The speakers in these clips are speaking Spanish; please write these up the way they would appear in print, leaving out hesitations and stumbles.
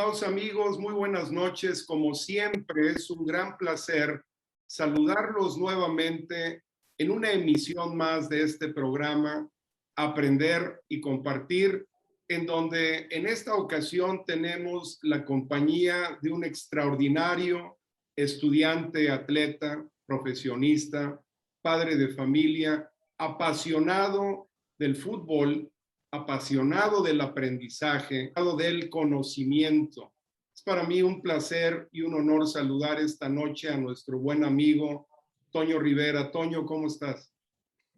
Estimados amigos, muy buenas noches. Como siempre, es un gran placer saludarlos nuevamente en una emisión más de este programa, Aprender y Compartir, en donde en esta ocasión tenemos la compañía de un extraordinario estudiante, atleta, profesionista, padre de familia, apasionado del fútbol, apasionado del aprendizaje, del conocimiento. Es para mí un placer y un honor saludar esta noche a nuestro buen amigo Toño Rivera. Toño, ¿cómo estás?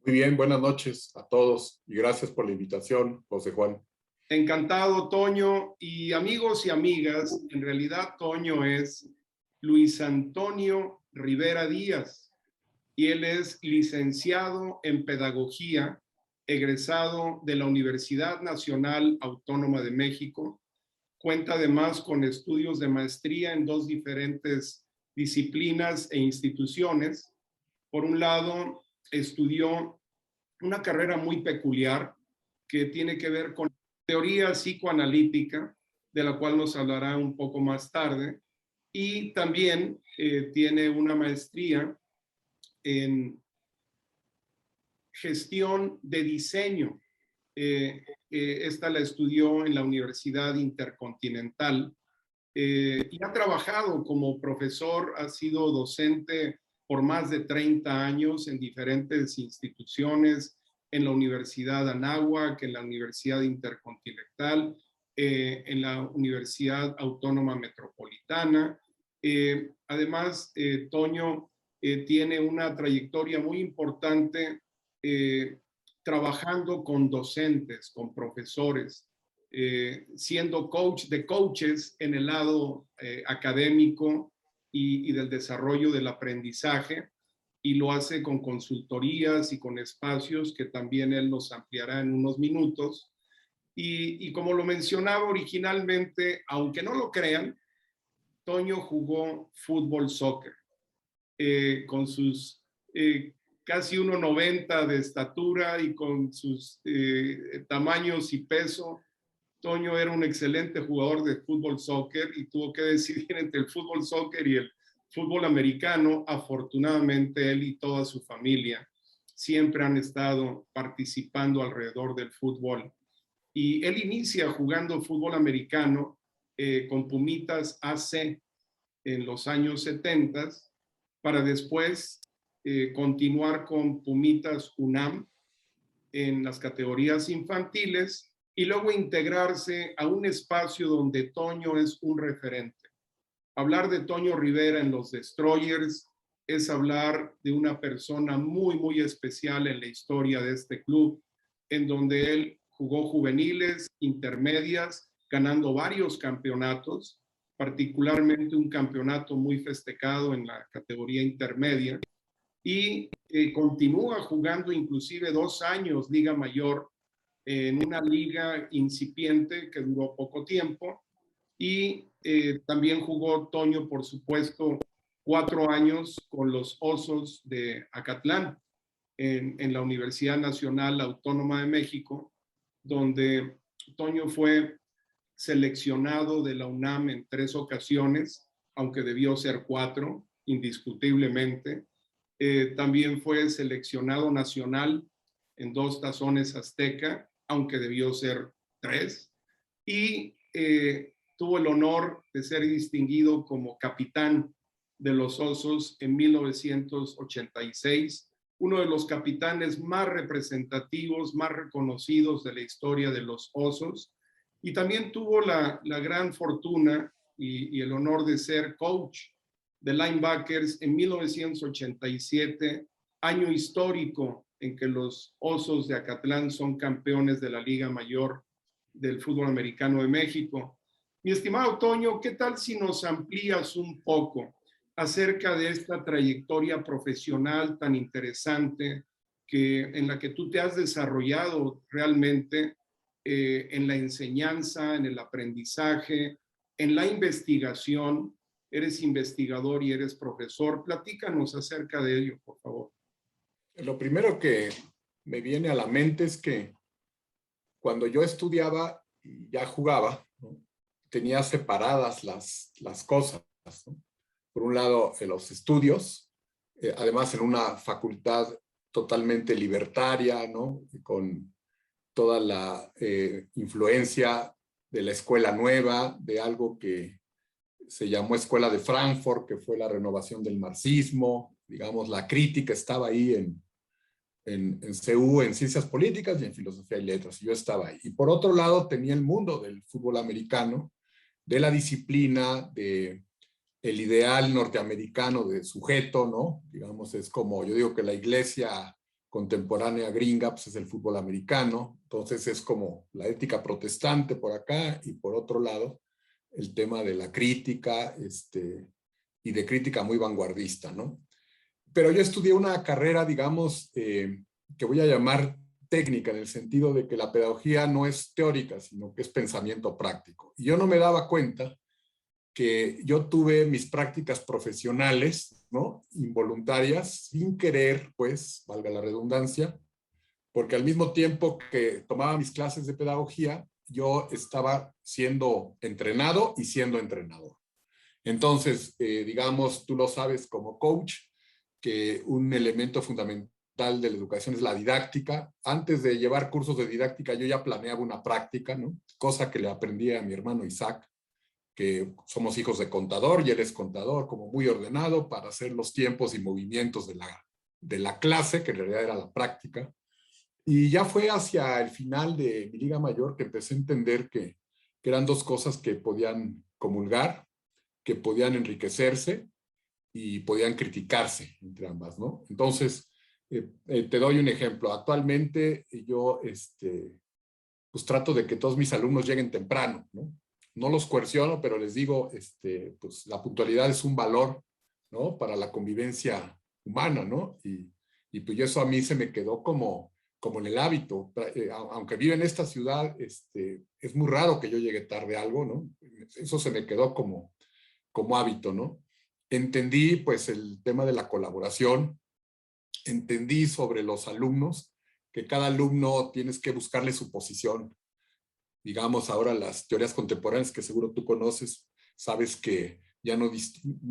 Muy bien, buenas noches a todos y gracias por la invitación, José Juan. Encantado, Toño. Y amigos y amigas, en realidad Toño es Luis Antonio Rivera Díaz y él es licenciado en Pedagogía, egresado de la Universidad Nacional Autónoma de México. Cuenta además con estudios de maestría en dos diferentes disciplinas e instituciones. Por un lado, estudió una carrera muy peculiar que tiene que ver con teoría psicoanalítica, de la cual nos hablará un poco más tarde, y también tiene una maestría en gestión de diseño. Esta la estudió en la Universidad Intercontinental y ha trabajado como profesor, ha sido docente por más de 30 años en diferentes instituciones, en la Universidad Anáhuac, en la Universidad Intercontinental, en la Universidad Autónoma Metropolitana. Además, Toño tiene una trayectoria muy importante trabajando con docentes, con profesores, siendo coach de coaches en el lado académico y del desarrollo del aprendizaje, y lo hace con consultorías y con espacios que también él nos ampliará en unos minutos. Y como lo mencionaba originalmente, aunque no lo crean, Toño jugó fútbol soccer con sus casi 1,90 de estatura y con sus tamaños y peso. Toño era un excelente jugador de fútbol soccer y tuvo que decidir entre el fútbol soccer y el fútbol americano. Afortunadamente, él y toda su familia siempre han estado participando alrededor del fútbol. Y él inicia jugando fútbol americano con Pumitas AC en los años 70, para después continuar con Pumitas UNAM en las categorías infantiles y luego integrarse a un espacio donde Toño es un referente. Hablar de Toño Rivera en los Destroyers es hablar de una persona muy, muy especial en la historia de este club, en donde él jugó juveniles, intermedias, ganando varios campeonatos, particularmente un campeonato muy festejado en la categoría intermedia, y continúa jugando inclusive 2 años Liga Mayor en una liga incipiente que duró poco tiempo, y también jugó Toño, por supuesto, 4 años con los Osos de Acatlán en la Universidad Nacional Autónoma de México, donde Toño fue seleccionado de la UNAM en 3 ocasiones, aunque debió ser 4, indiscutiblemente. También fue seleccionado nacional en 2 tazones azteca, aunque debió ser 3. Y tuvo el honor de ser distinguido como capitán de los Osos en 1986, uno de los capitanes más representativos, más reconocidos de la historia de los Osos. Y también tuvo la gran fortuna y el honor de ser coach de linebackers en 1987, año histórico en que los Osos de Acatlán son campeones de la Liga Mayor del fútbol americano de México. Mi estimado Toño, ¿qué tal si nos amplías un poco acerca de esta trayectoria profesional tan interesante en la que tú te has desarrollado realmente en la enseñanza, en el aprendizaje, en la investigación? Eres investigador y eres profesor. Platícanos acerca de ello, por favor. Lo primero que me viene a la mente es que cuando yo estudiaba y ya jugaba, ¿no?, tenía separadas las cosas, ¿no? Por un lado, los estudios, además en una facultad totalmente libertaria, ¿no? Con toda la influencia de la escuela nueva, de algo que se llamó Escuela de Frankfurt, que fue la renovación del marxismo, digamos, la crítica estaba ahí en CU, en Ciencias Políticas y en Filosofía y Letras, y yo estaba ahí. Y por otro lado tenía el mundo del fútbol americano, de la disciplina, de el ideal norteamericano de sujeto, ¿no? Digamos, es como, yo digo que la iglesia contemporánea gringa, pues es el fútbol americano, entonces es como la ética protestante por acá, y por otro lado, el tema de la crítica, y de crítica muy vanguardista, ¿no? Pero yo estudié una carrera, digamos, que voy a llamar técnica, en el sentido de que la pedagogía no es teórica, sino que es pensamiento práctico. Y yo no me daba cuenta que yo tuve mis prácticas profesionales, ¿no? Involuntarias, sin querer, pues, valga la redundancia, porque al mismo tiempo que tomaba mis clases de pedagogía, yo estaba siendo entrenado y siendo entrenador. Entonces, digamos, tú lo sabes como coach, que un elemento fundamental de la educación es la didáctica. Antes de llevar cursos de didáctica, yo ya planeaba una práctica, ¿no? Cosa que le aprendí a mi hermano Isaac, que somos hijos de contador, y él es contador, como muy ordenado para hacer los tiempos y movimientos de la clase, que en realidad era la práctica. Y ya fue hacia el final de mi Liga Mayor que empecé a entender que eran dos cosas que podían comulgar, que podían enriquecerse y podían criticarse entre ambas, ¿no? Entonces, te doy un ejemplo. Actualmente yo pues trato de que todos mis alumnos lleguen temprano, ¿no? No los coerciono, pero les digo, pues la puntualidad es un valor, ¿no? Para la convivencia humana, ¿no? Y pues eso a mí se me quedó como en el hábito. Aunque vivo en esta ciudad, es muy raro que yo llegue tarde a algo, ¿no? Eso se me quedó como hábito, ¿no? Entendí pues el tema de la colaboración, entendí sobre los alumnos, que cada alumno tienes que buscarle su posición. Digamos, ahora las teorías contemporáneas que seguro tú conoces, sabes que ya no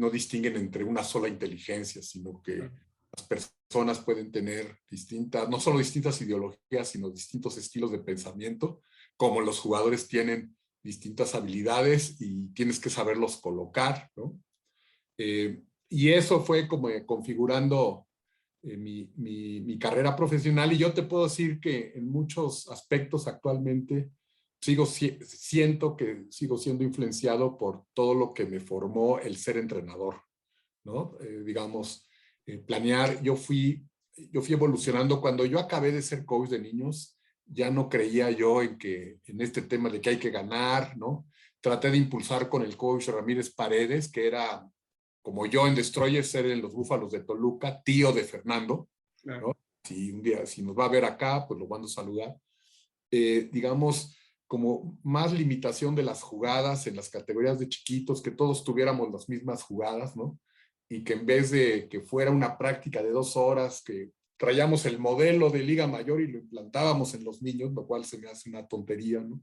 distinguen entre una sola inteligencia, sino que las personas pueden tener distintas, no solo distintas ideologías, sino distintos estilos de pensamiento, como los jugadores tienen distintas habilidades y tienes que saberlos colocar, ¿no? Y eso fue como configurando mi carrera profesional, y yo te puedo decir que en muchos aspectos actualmente siento que sigo siendo influenciado por todo lo que me formó el ser entrenador, ¿no? Digamos, planear, yo fui evolucionando. Cuando yo acabé de ser coach de niños, ya no creía yo en este tema de que hay que ganar, ¿no? Traté de impulsar con el coach Ramírez Paredes, que era como yo en Destroyer, ser en los Búfalos de Toluca, tío de Fernando, Claro. ¿no? Si un día, si nos va a ver acá, pues lo mando a saludar. Digamos, como más limitación de las jugadas en las categorías de chiquitos, que todos tuviéramos las mismas jugadas, ¿no? Y que en vez de que fuera una práctica de 2 horas, que traíamos el modelo de Liga Mayor y lo implantábamos en los niños, lo cual se me hace una tontería, ¿no?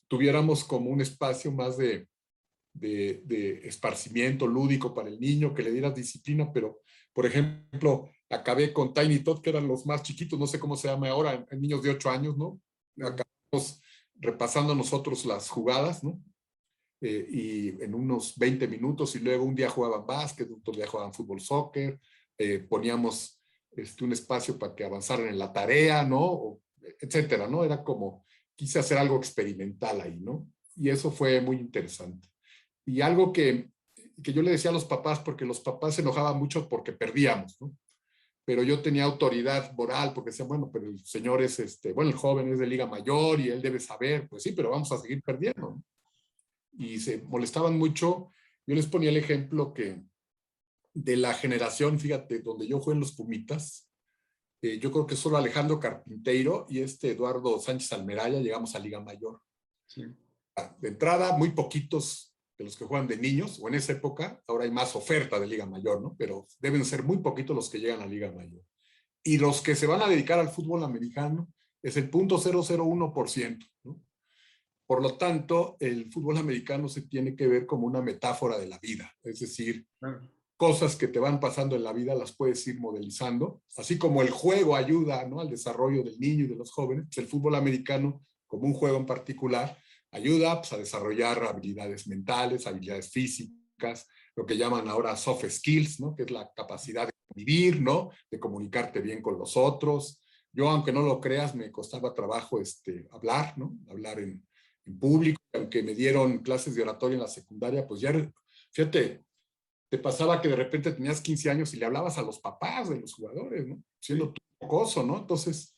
Tuviéramos como un espacio más de esparcimiento lúdico para el niño, que le diera disciplina. Pero, por ejemplo, acabé con Tiny Tot, que eran los más chiquitos, no sé cómo se llama ahora, en niños de 8 años, ¿no? Acabamos repasando nosotros las jugadas, ¿no? Y en unos 20 minutos, y luego un día jugaban básquet, otro día jugaban fútbol, soccer, poníamos un espacio para que avanzaran en la tarea, ¿no? Etcétera, ¿no? Era como, quise hacer algo experimental ahí, ¿no? Y eso fue muy interesante. Y algo que yo le decía a los papás, porque los papás se enojaban mucho porque perdíamos, ¿no? Pero yo tenía autoridad moral, porque decía, bueno, pero el señor es, bueno, el joven es de Liga Mayor y él debe saber. Pues sí, pero vamos a seguir perdiendo, ¿no? Y se molestaban mucho. Yo les ponía el ejemplo que de la generación, fíjate, donde yo jugué en los Pumitas, yo creo que solo Alejandro Carpinteiro y Eduardo Sánchez Almeraya llegamos a Liga Mayor. Sí. De entrada, muy poquitos de los que juegan de niños, o en esa época, ahora hay más oferta de Liga Mayor, ¿no? Pero deben ser muy poquitos los que llegan a Liga Mayor. Y los que se van a dedicar al fútbol americano es el 0.001%, ¿no? Por lo tanto, el fútbol americano se tiene que ver como una metáfora de la vida, es decir, cosas que te van pasando en la vida las puedes ir modelizando, así como el juego ayuda, ¿no?, al desarrollo del niño y de los jóvenes, pues el fútbol americano, como un juego en particular, ayuda, pues, a desarrollar habilidades mentales, habilidades físicas, lo que llaman ahora soft skills, ¿no?, que es la capacidad de vivir, ¿no?, de comunicarte bien con los otros. Yo, aunque no lo creas, me costaba trabajo hablar, ¿no?, hablar en público, aunque me dieron clases de oratoria en la secundaria, pues ya, fíjate, te pasaba que de repente tenías 15 años y le hablabas a los papás de los jugadores, ¿no? Siendo tú mocoso, ¿no? Entonces,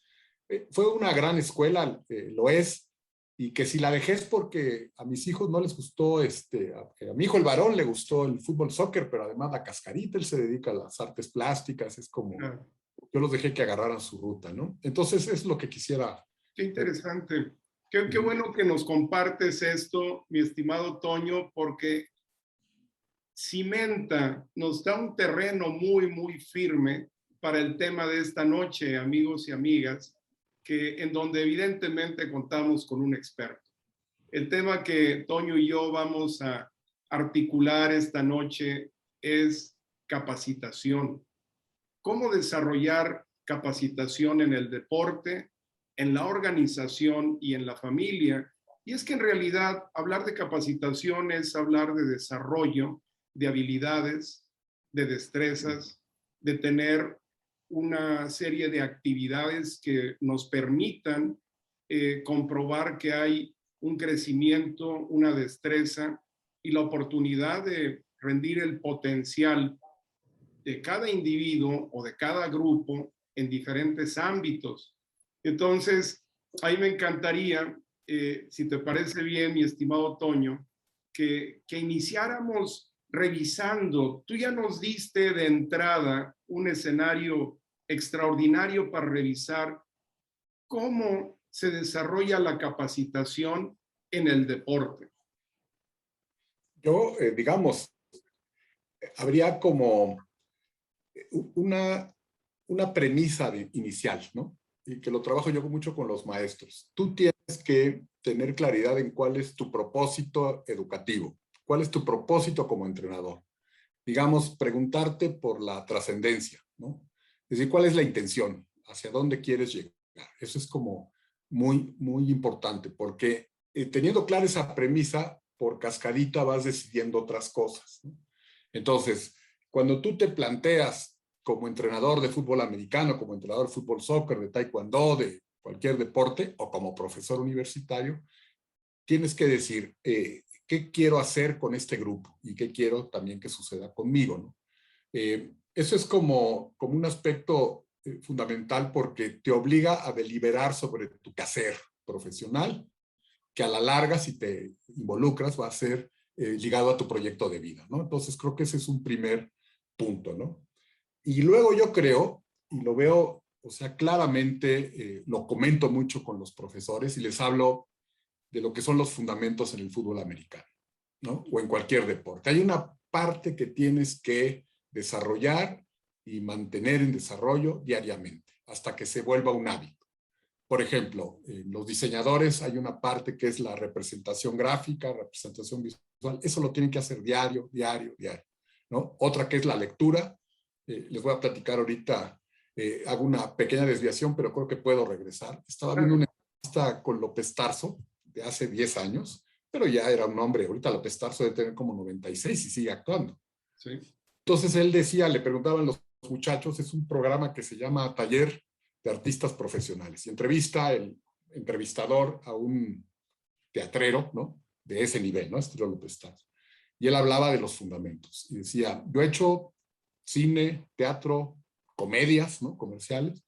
fue una gran escuela, lo es, y que si la dejé es porque a mis hijos no les gustó, a mi hijo el varón le gustó el fútbol soccer, pero además la cascarita, él se dedica a las artes plásticas, es como, yo los dejé que agarraran su ruta, ¿no? Entonces, es lo que quisiera. Qué interesante. Qué bueno que nos compartes esto, mi estimado Toño, porque cimenta, nos da un terreno muy firme para el tema de esta noche, amigos y amigas, en donde evidentemente contamos con un experto. El tema que Toño y yo vamos a articular esta noche es capacitación. ¿Cómo desarrollar capacitación en el deporte, en la organización y en la familia? Y es que en realidad hablar de capacitación es hablar de desarrollo, de habilidades, de destrezas, de tener una serie de actividades que nos permitan comprobar que hay un crecimiento, una destreza y la oportunidad de rendir el potencial de cada individuo o de cada grupo en diferentes ámbitos. Entonces, ahí me encantaría, si te parece bien, mi estimado Toño, que iniciáramos revisando. Tú ya nos diste de entrada un escenario extraordinario para revisar cómo se desarrolla la capacitación en el deporte. Yo, digamos, habría como una premisa inicial, ¿no? Y que lo trabajo yo mucho con los maestros. Tú tienes que tener claridad en cuál es tu propósito educativo, cuál es tu propósito como entrenador. Digamos, preguntarte por la trascendencia, ¿no? Es decir, cuál es la intención, hacia dónde quieres llegar. Eso es como muy importante, porque teniendo clara esa premisa, por cascadita vas decidiendo otras cosas, ¿no? Entonces, cuando tú te planteas como entrenador de fútbol americano, como entrenador de fútbol soccer, de taekwondo, de cualquier deporte, o como profesor universitario, tienes que decir, ¿qué quiero hacer con este grupo? Y qué quiero también que suceda conmigo, ¿no? Eso es como un aspecto fundamental, porque te obliga a deliberar sobre tu quehacer profesional, que a la larga, si te involucras, va a ser ligado a tu proyecto de vida, ¿no? Entonces, creo que ese es un primer punto, ¿no? Y luego yo creo, y lo veo, o sea, claramente, lo comento mucho con los profesores y les hablo de lo que son los fundamentos en el fútbol americano, ¿no? O en cualquier deporte. Hay una parte que tienes que desarrollar y mantener en desarrollo diariamente, hasta que se vuelva un hábito. Por ejemplo, los diseñadores hay una parte que es la representación gráfica, representación visual. Eso lo tienen que hacer diario, ¿no? Otra que es la lectura. Les voy a platicar ahorita, hago una pequeña desviación, pero creo que puedo regresar. Estaba viendo una entrevista con López Tarso de hace 10 años, pero ya era un hombre. Ahorita López Tarso debe tener como 96 y sigue actuando. Sí. Entonces él decía, le preguntaban los muchachos, es un programa que se llama Taller de Artistas Profesionales. Y entrevista el entrevistador a un teatrero, ¿no? De ese nivel, ¿no? Estilo López Tarso. Y él hablaba de los fundamentos. Y decía, yo he hecho cine, teatro, comedias, ¿no? Comerciales,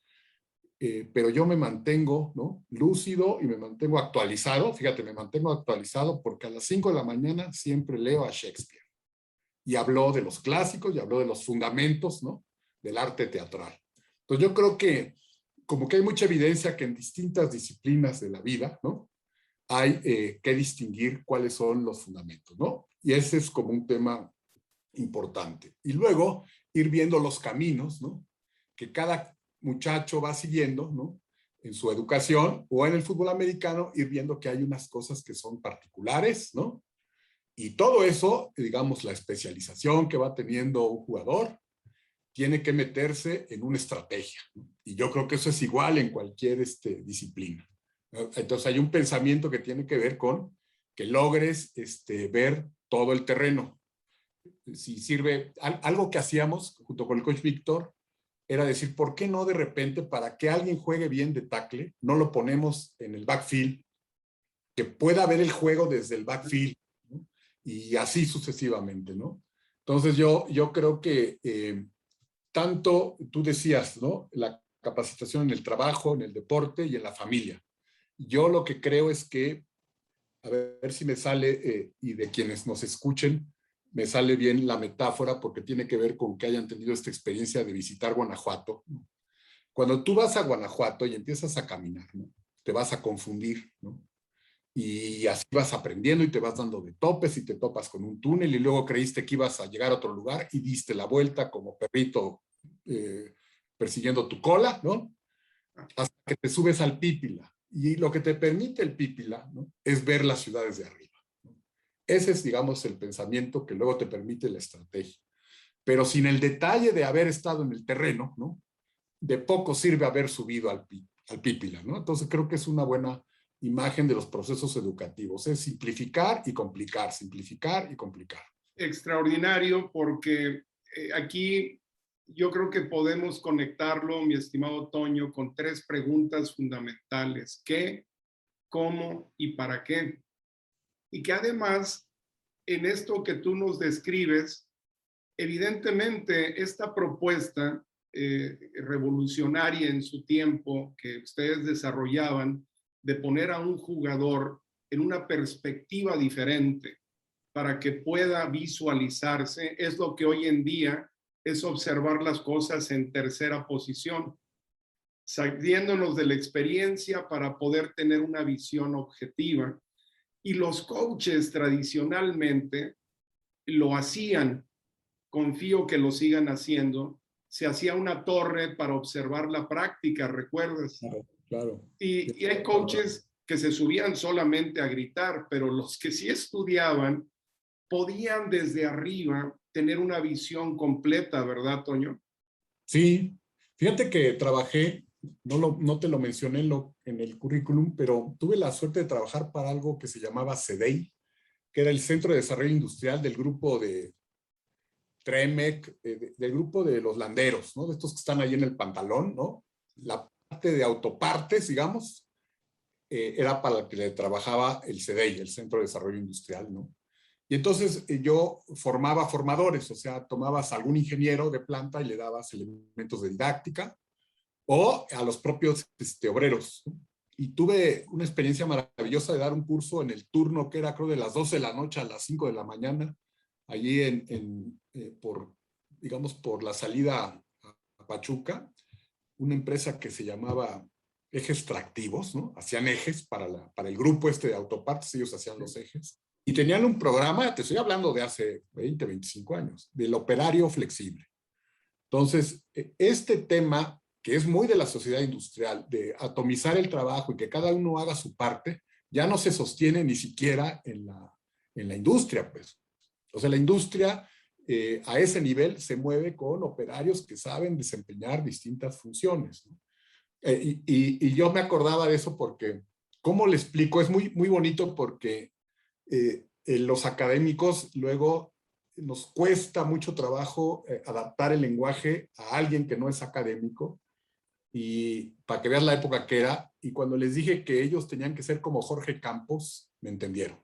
pero yo me mantengo, ¿no? Lúcido y me mantengo actualizado. Fíjate, me mantengo actualizado porque a las 5 de la mañana siempre leo a Shakespeare. Y habló de los clásicos y habló de los fundamentos, ¿no? Del arte teatral. Entonces yo creo que como que hay mucha evidencia que en distintas disciplinas de la vida, ¿no? Hay que distinguir cuáles son los fundamentos, ¿no? Y ese es como un tema importante. Y luego ir viendo los caminos, ¿no? Que cada muchacho va siguiendo, ¿no? en su educación, o en el fútbol americano, ir viendo que hay unas cosas que son particulares, ¿no? Y todo eso, digamos, la especialización que va teniendo un jugador, tiene que meterse en una estrategia, ¿no? Y yo creo que eso es igual en cualquier disciplina, ¿no? Entonces hay un pensamiento que tiene que ver con que logres ver todo el terreno. Si sirve, algo que hacíamos junto con el coach Víctor, era decir, ¿por qué no de repente, para que alguien juegue bien de tackle, no lo ponemos en el backfield, que pueda ver el juego desde el backfield, ¿no? Y así sucesivamente, ¿no? Entonces yo creo que tanto, tú decías, ¿no? La capacitación en el trabajo, en el deporte y en la familia. Yo lo que creo es que, a ver si me sale, y de quienes nos escuchen, me sale bien la metáfora, porque tiene que ver con que hayan tenido esta experiencia de visitar Guanajuato, ¿no? Cuando tú vas a Guanajuato y empiezas a caminar, ¿no? Te vas a confundir, ¿no? Y así vas aprendiendo y te vas dando de topes y te topas con un túnel y luego creíste que ibas a llegar a otro lugar y diste la vuelta como perrito persiguiendo tu cola, ¿no? Hasta que te subes al Pípila. Y lo que te permite el Pípila, ¿no? Es ver las ciudades de arriba, ¿no? Ese es, digamos, el pensamiento que luego te permite la estrategia. Pero sin el detalle de haber estado en el terreno, ¿no? De poco sirve haber subido al Pípila, ¿no? Entonces creo que es una buena imagen de los procesos educativos, es simplificar y complicar, simplificar y complicar. Extraordinario, porque aquí yo creo que podemos conectarlo, mi estimado Toño, con tres preguntas fundamentales: ¿qué, cómo y para qué? Y que además, en esto que tú nos describes, evidentemente esta propuesta revolucionaria en su tiempo que ustedes desarrollaban, de poner a un jugador en una perspectiva diferente para que pueda visualizarse, es lo que hoy en día es observar las cosas en tercera posición, saliéndonos de la experiencia para poder tener una visión objetiva. Y los coaches tradicionalmente lo hacían, confío que lo sigan haciendo, se hacía una torre para observar la práctica, ¿recuerdas? Claro, claro. Y hay coaches que se subían solamente a gritar, pero los que sí estudiaban podían desde arriba tener una visión completa, ¿verdad, Toño? Sí, fíjate que trabajé, no te lo mencioné en el currículum, pero tuve la suerte de trabajar para algo que se llamaba CEDEI, que era el Centro de Desarrollo Industrial del grupo de Tremec, del grupo de los landeros, ¿no? De estos que están ahí en el pantalón, ¿no? La parte de autopartes, digamos, era para la que le trabajaba el CEDEI, el Centro de Desarrollo Industrial, ¿no? Y entonces yo formaba formadores, o sea, tomabas a algún ingeniero de planta y le dabas elementos de didáctica, o a los propios obreros, ¿no? Y tuve una experiencia maravillosa de dar un curso en el turno que era, creo, de las 12 de la noche a las 5 de la mañana, allí digamos, por la salida a Pachuca, una empresa que se llamaba Ejes Tractivos, ¿no? Hacían ejes para el grupo de autopartes, ellos hacían los ejes. Y tenían un programa, te estoy hablando de hace 20, 25 años, del operario flexible. Entonces, este tema, que es muy de la sociedad industrial, de atomizar el trabajo y que cada uno haga su parte, ya no se sostiene ni siquiera en la industria, pues. O sea, la industria a ese nivel se mueve con operarios que saben desempeñar distintas funciones, ¿no? Y yo me acordaba de eso porque, ¿cómo le explico? Es muy, muy bonito porque los académicos luego nos cuesta mucho trabajo adaptar el lenguaje a alguien que no es académico, y para que veas la época que era, y cuando les dije que ellos tenían que ser como Jorge Campos, me entendieron.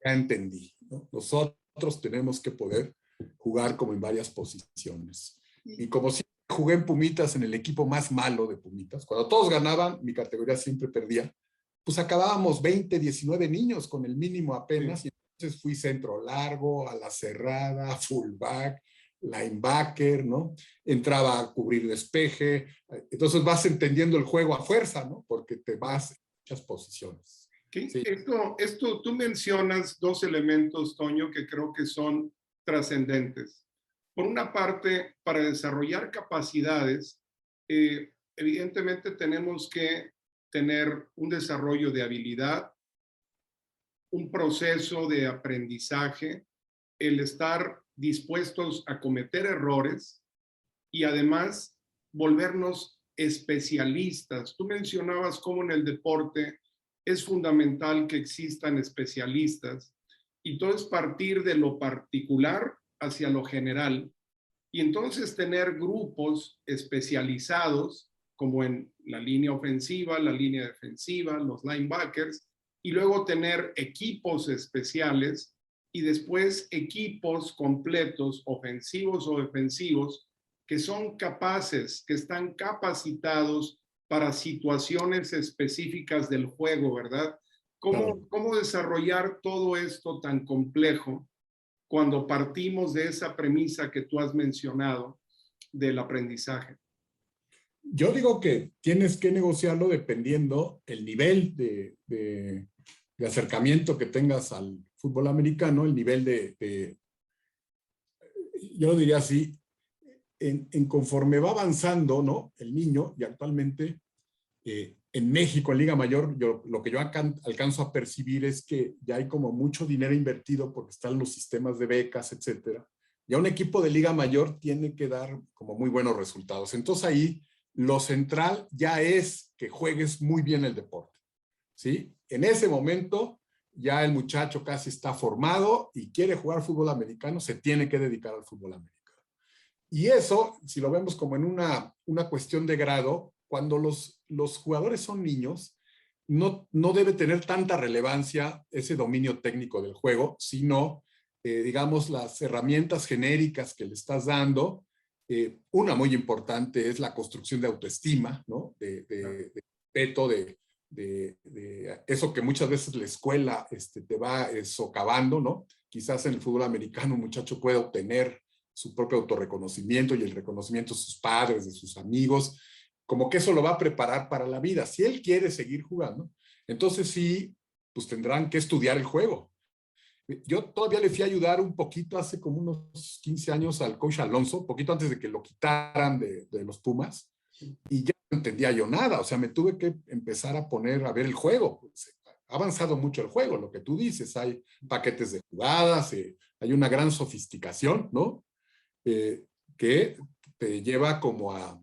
Ya entendí, ¿no? Nosotros tenemos que poder jugar como en varias posiciones. Y como siempre jugué en Pumitas, en el equipo más malo de Pumitas, cuando todos ganaban, mi categoría siempre perdía, pues acabábamos 20, 19 niños con el mínimo apenas, sí. Y entonces fui centro largo, a la cerrada, fullback, linebacker, ¿no? Entraba a cubrir despeje, entonces vas entendiendo el juego a fuerza, ¿no? Porque te vas en muchas posiciones. Sí. Esto, tú mencionas dos elementos, Toño, que creo que son trascendentes. Por una parte, para desarrollar capacidades, evidentemente tenemos que tener un desarrollo de habilidad, un proceso de aprendizaje, el estar dispuestos a cometer errores y además volvernos especialistas. Tú mencionabas cómo en el deporte es fundamental que existan especialistas y todo es partir de lo particular hacia lo general y entonces tener grupos especializados como en la línea ofensiva, la línea defensiva, los linebackers, y luego tener equipos especiales y después equipos completos, ofensivos o defensivos, que son capaces, que están capacitados para situaciones específicas del juego, ¿verdad? Claro. ¿Cómo desarrollar todo esto tan complejo cuando partimos de esa premisa que tú has mencionado del aprendizaje? Yo digo que tienes que negociarlo dependiendo el nivel de acercamiento que tengas al fútbol americano, el nivel yo lo diría así, en conforme va avanzando, ¿no? El niño, y actualmente en México, en Liga Mayor, lo que yo alcanzo a percibir es que ya hay como mucho dinero invertido porque están los sistemas de becas, etcétera. Ya un equipo de Liga Mayor tiene que dar como muy buenos resultados. Entonces ahí lo central ya es que juegues muy bien el deporte, ¿sí? En ese momento ya el muchacho casi está formado y quiere jugar fútbol americano, se tiene que dedicar al fútbol americano. Y eso, si lo vemos como en una cuestión de grado, cuando los jugadores son niños, no debe tener tanta relevancia ese dominio técnico del juego, sino, digamos, las herramientas genéricas que le estás dando. Una muy importante es la construcción de autoestima, ¿no? De respeto, de eso que muchas veces la escuela te va socavando, ¿no? Quizás en el fútbol americano un muchacho puede obtener su propio autorreconocimiento y el reconocimiento de sus padres, de sus amigos, como que eso lo va a preparar para la vida. Si él quiere seguir jugando, entonces sí, pues tendrán que estudiar el juego. Yo todavía le fui a ayudar un poquito hace como unos 15 años al coach Alonso, poquito antes de que lo quitaran de los Pumas, y ya no entendía yo nada, o sea, me tuve que empezar a poner a ver el juego. Ha avanzado mucho el juego, lo que tú dices, hay paquetes de jugadas, hay una gran sofisticación, ¿no? Que te lleva como a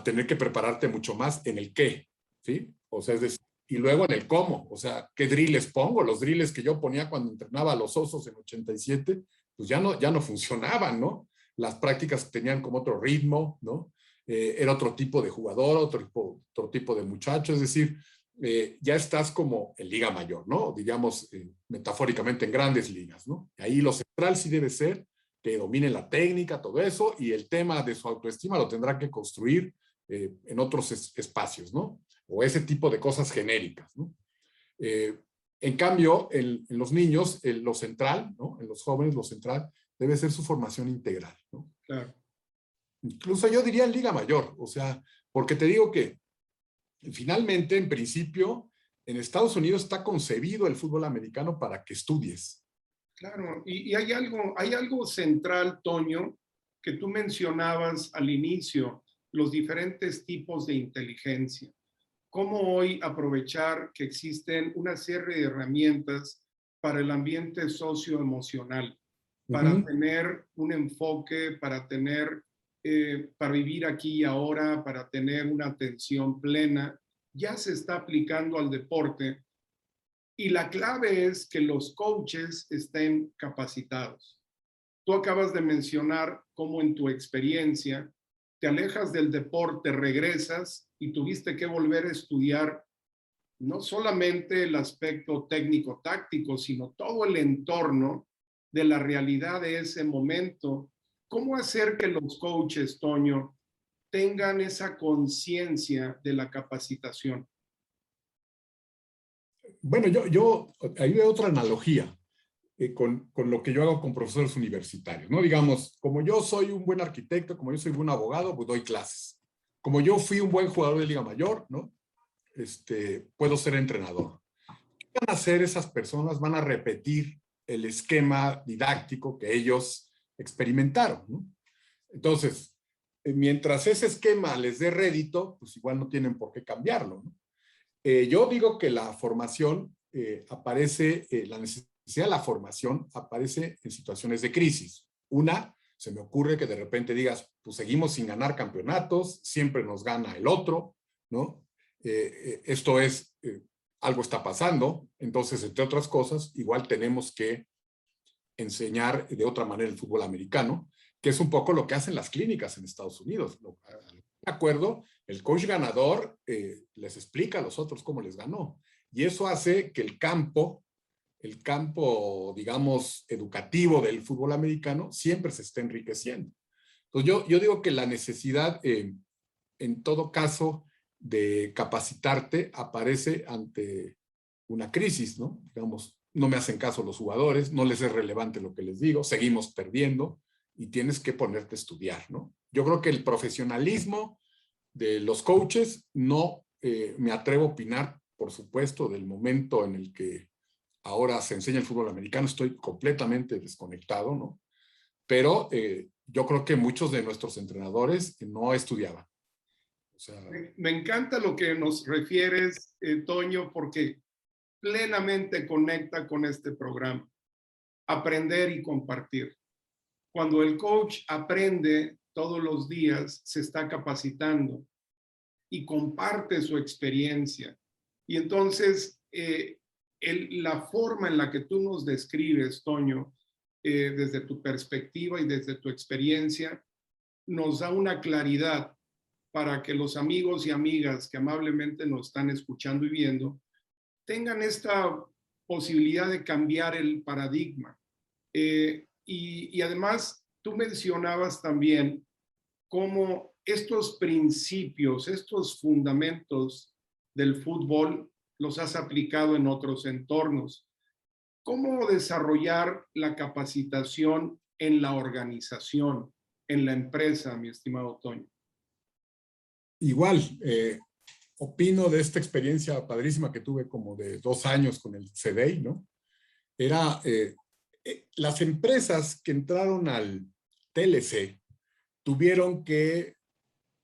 tener que prepararte mucho más en el qué, ¿sí? O sea, es decir, y luego en el cómo, o sea, ¿qué drills pongo? Los drills que yo ponía cuando entrenaba a los Osos en 87, pues ya no funcionaban, ¿no? Las prácticas tenían como otro ritmo, ¿no? Era otro tipo de jugador, otro tipo de muchacho, es decir, ya estás como en Liga Mayor, ¿no? Digamos, metafóricamente en grandes ligas, ¿no? Ahí lo central sí debe ser que domine la técnica, todo eso, y el tema de su autoestima lo tendrá que construir en otros espacios, ¿no? O ese tipo de cosas genéricas, ¿no? En cambio, en los niños, lo central, ¿no? En los jóvenes, lo central debe ser su formación integral, ¿no? Claro. Incluso yo diría en Liga Mayor, o sea, porque te digo que finalmente, en principio, en Estados Unidos está concebido el fútbol americano para que estudies. Claro, y hay algo central, Toño, que tú mencionabas al inicio, los diferentes tipos de inteligencia. Cómo hoy aprovechar que existen una serie de herramientas para el ambiente socioemocional, para tener un enfoque, para vivir aquí y ahora, para tener una atención plena, ya se está aplicando al deporte. Y la clave es que los coaches estén capacitados. Tú acabas de mencionar cómo en tu experiencia te alejas del deporte, regresas y tuviste que volver a estudiar no solamente el aspecto técnico-táctico, sino todo el entorno de la realidad de ese momento. ¿Cómo hacer que los coaches, Toño, tengan esa conciencia de la capacitación? Bueno, yo ahí veo otra analogía con lo que yo hago con profesores universitarios, ¿no? Digamos, como yo soy un buen arquitecto, como yo soy un buen abogado, pues doy clases. Como yo fui un buen jugador de Liga Mayor, ¿no? Puedo ser entrenador. ¿Qué van a hacer esas personas? Van a repetir el esquema didáctico que ellos experimentaron, ¿no? Entonces, mientras ese esquema les dé rédito, pues igual no tienen por qué cambiarlo, ¿no? Yo digo que la formación aparece, la necesidad de la formación aparece en situaciones de crisis. Una, se me ocurre que de repente digas, pues seguimos sin ganar campeonatos, siempre nos gana el otro, ¿no? Esto es, algo está pasando, entonces, entre otras cosas, igual tenemos que enseñar de otra manera el fútbol americano, que es un poco lo que hacen las clínicas en Estados Unidos. De acuerdo, el coach ganador les explica a los otros cómo les ganó. Y eso hace que el campo, digamos, educativo del fútbol americano siempre se esté enriqueciendo. Entonces yo digo que la necesidad, en todo caso, de capacitarte aparece ante una crisis, ¿no? Digamos, no me hacen caso los jugadores, no les es relevante lo que les digo, seguimos perdiendo y tienes que ponerte a estudiar, ¿no? Yo creo que el profesionalismo de los coaches no me atrevo a opinar, por supuesto, del momento en el que ahora se enseña el fútbol americano, estoy completamente desconectado, ¿no? Pero yo creo que muchos de nuestros entrenadores no estudiaban. O sea, Me encanta lo que nos refieres, Toño, porque plenamente conecta con este programa. Aprender y compartir. Cuando el coach aprende todos los días, se está capacitando y comparte su experiencia. Y entonces, la forma en la que tú nos describes, Toño, desde tu perspectiva y desde tu experiencia, nos da una claridad para que los amigos y amigas que amablemente nos están escuchando y viendo tengan esta posibilidad de cambiar el paradigma. Y además, tú mencionabas también cómo estos principios, estos fundamentos del fútbol los has aplicado en otros entornos. ¿Cómo desarrollar la capacitación en la organización, en la empresa, mi estimado Toño? igual, opino de esta experiencia padrísima que tuve como de 2 años con el CDI, ¿no? Era, las empresas que entraron al TLC tuvieron que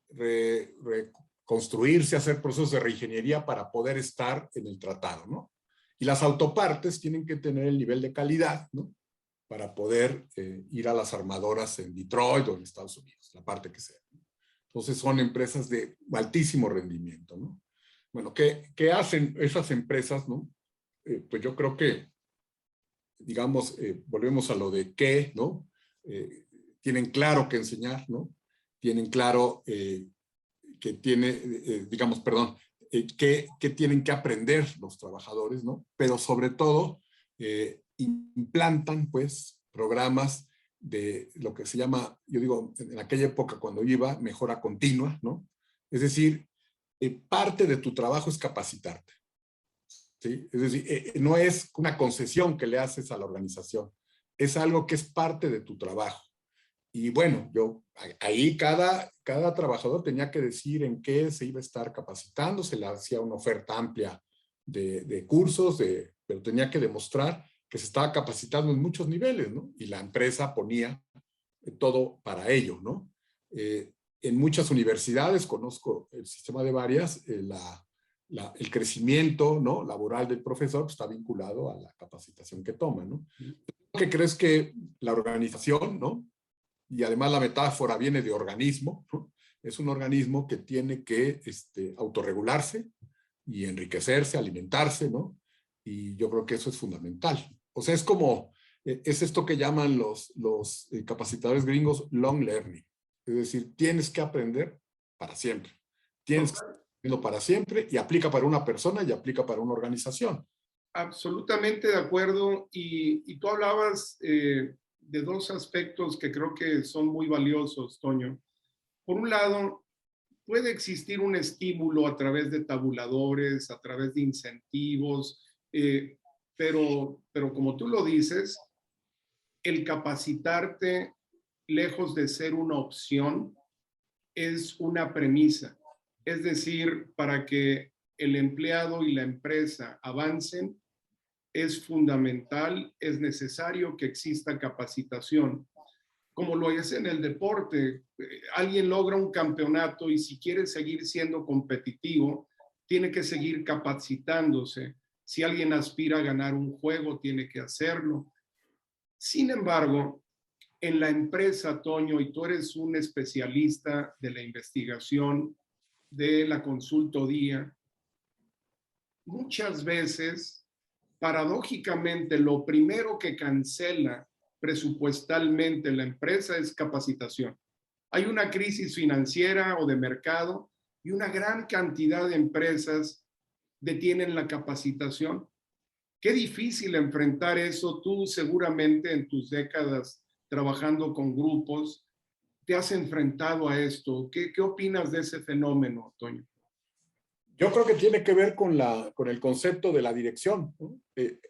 reconstruirse, hacer procesos de reingeniería para poder estar en el tratado, ¿no? Y las autopartes tienen que tener el nivel de calidad, ¿no? Para poder ir a las armadoras en Detroit o en Estados Unidos, la parte que sea. Entonces son empresas de altísimo rendimiento, ¿no? Bueno, ¿qué hacen esas empresas, no? Pues yo creo que, digamos, volvemos a lo de qué, ¿no? Tienen claro qué enseñar, ¿no? Tienen claro que digamos, perdón, qué tienen que aprender los trabajadores, ¿no? Pero sobre todo, implantan, pues, programas de lo que se llama, yo digo, en aquella época cuando iba, mejora continua, ¿no? Es decir, parte de tu trabajo es capacitarte, ¿sí? Es decir, no es una concesión que le haces a la organización, es algo que es parte de tu trabajo. Y bueno, ahí cada trabajador tenía que decir en qué se iba a estar capacitando, se le hacía una oferta amplia de cursos, pero tenía que demostrar que se estaba capacitando en muchos niveles, ¿no? Y la empresa ponía todo para ello, ¿no? En muchas universidades, conozco el sistema de varias, el crecimiento, ¿no?, laboral del profesor pues, está vinculado a la capacitación que toma, ¿no? ¿Qué crees que la organización, ¿no? Y además la metáfora viene de organismo, ¿no? Es un organismo que tiene que autorregularse y enriquecerse, alimentarse, ¿no? Y yo creo que eso es fundamental. O sea, es como, es esto que llaman los capacitadores gringos long learning. Es decir, tienes que aprender para siempre. Tienes que aprenderlo para siempre y aplica para una persona y aplica para una organización. Absolutamente de acuerdo. Y tú hablabas de dos aspectos que creo que son muy valiosos, Toño. Por un lado, puede existir un estímulo a través de tabuladores, a través de incentivos, pero como tú lo dices, el capacitarte, lejos de ser una opción, es una premisa. Es decir, para que el empleado y la empresa avancen, es fundamental, es necesario que exista capacitación. como lo es en el deporte. Alguien logra un campeonato y si quiere seguir siendo competitivo, tiene que seguir capacitándose. Si alguien aspira a ganar un juego, tiene que hacerlo. Sin embargo, en la empresa, Toño, y tú eres un especialista de la investigación, de la consultoría, muchas veces, paradójicamente, lo primero que cancela presupuestalmente la empresa es capacitación. Hay una crisis financiera o de mercado y una gran cantidad de empresas detienen la capacitación. Qué difícil enfrentar eso. Tú seguramente en tus décadas trabajando con grupos te has enfrentado a esto. ¿Qué opinas de ese fenómeno, Toño? Yo creo que tiene que ver con el concepto de la dirección, ¿no?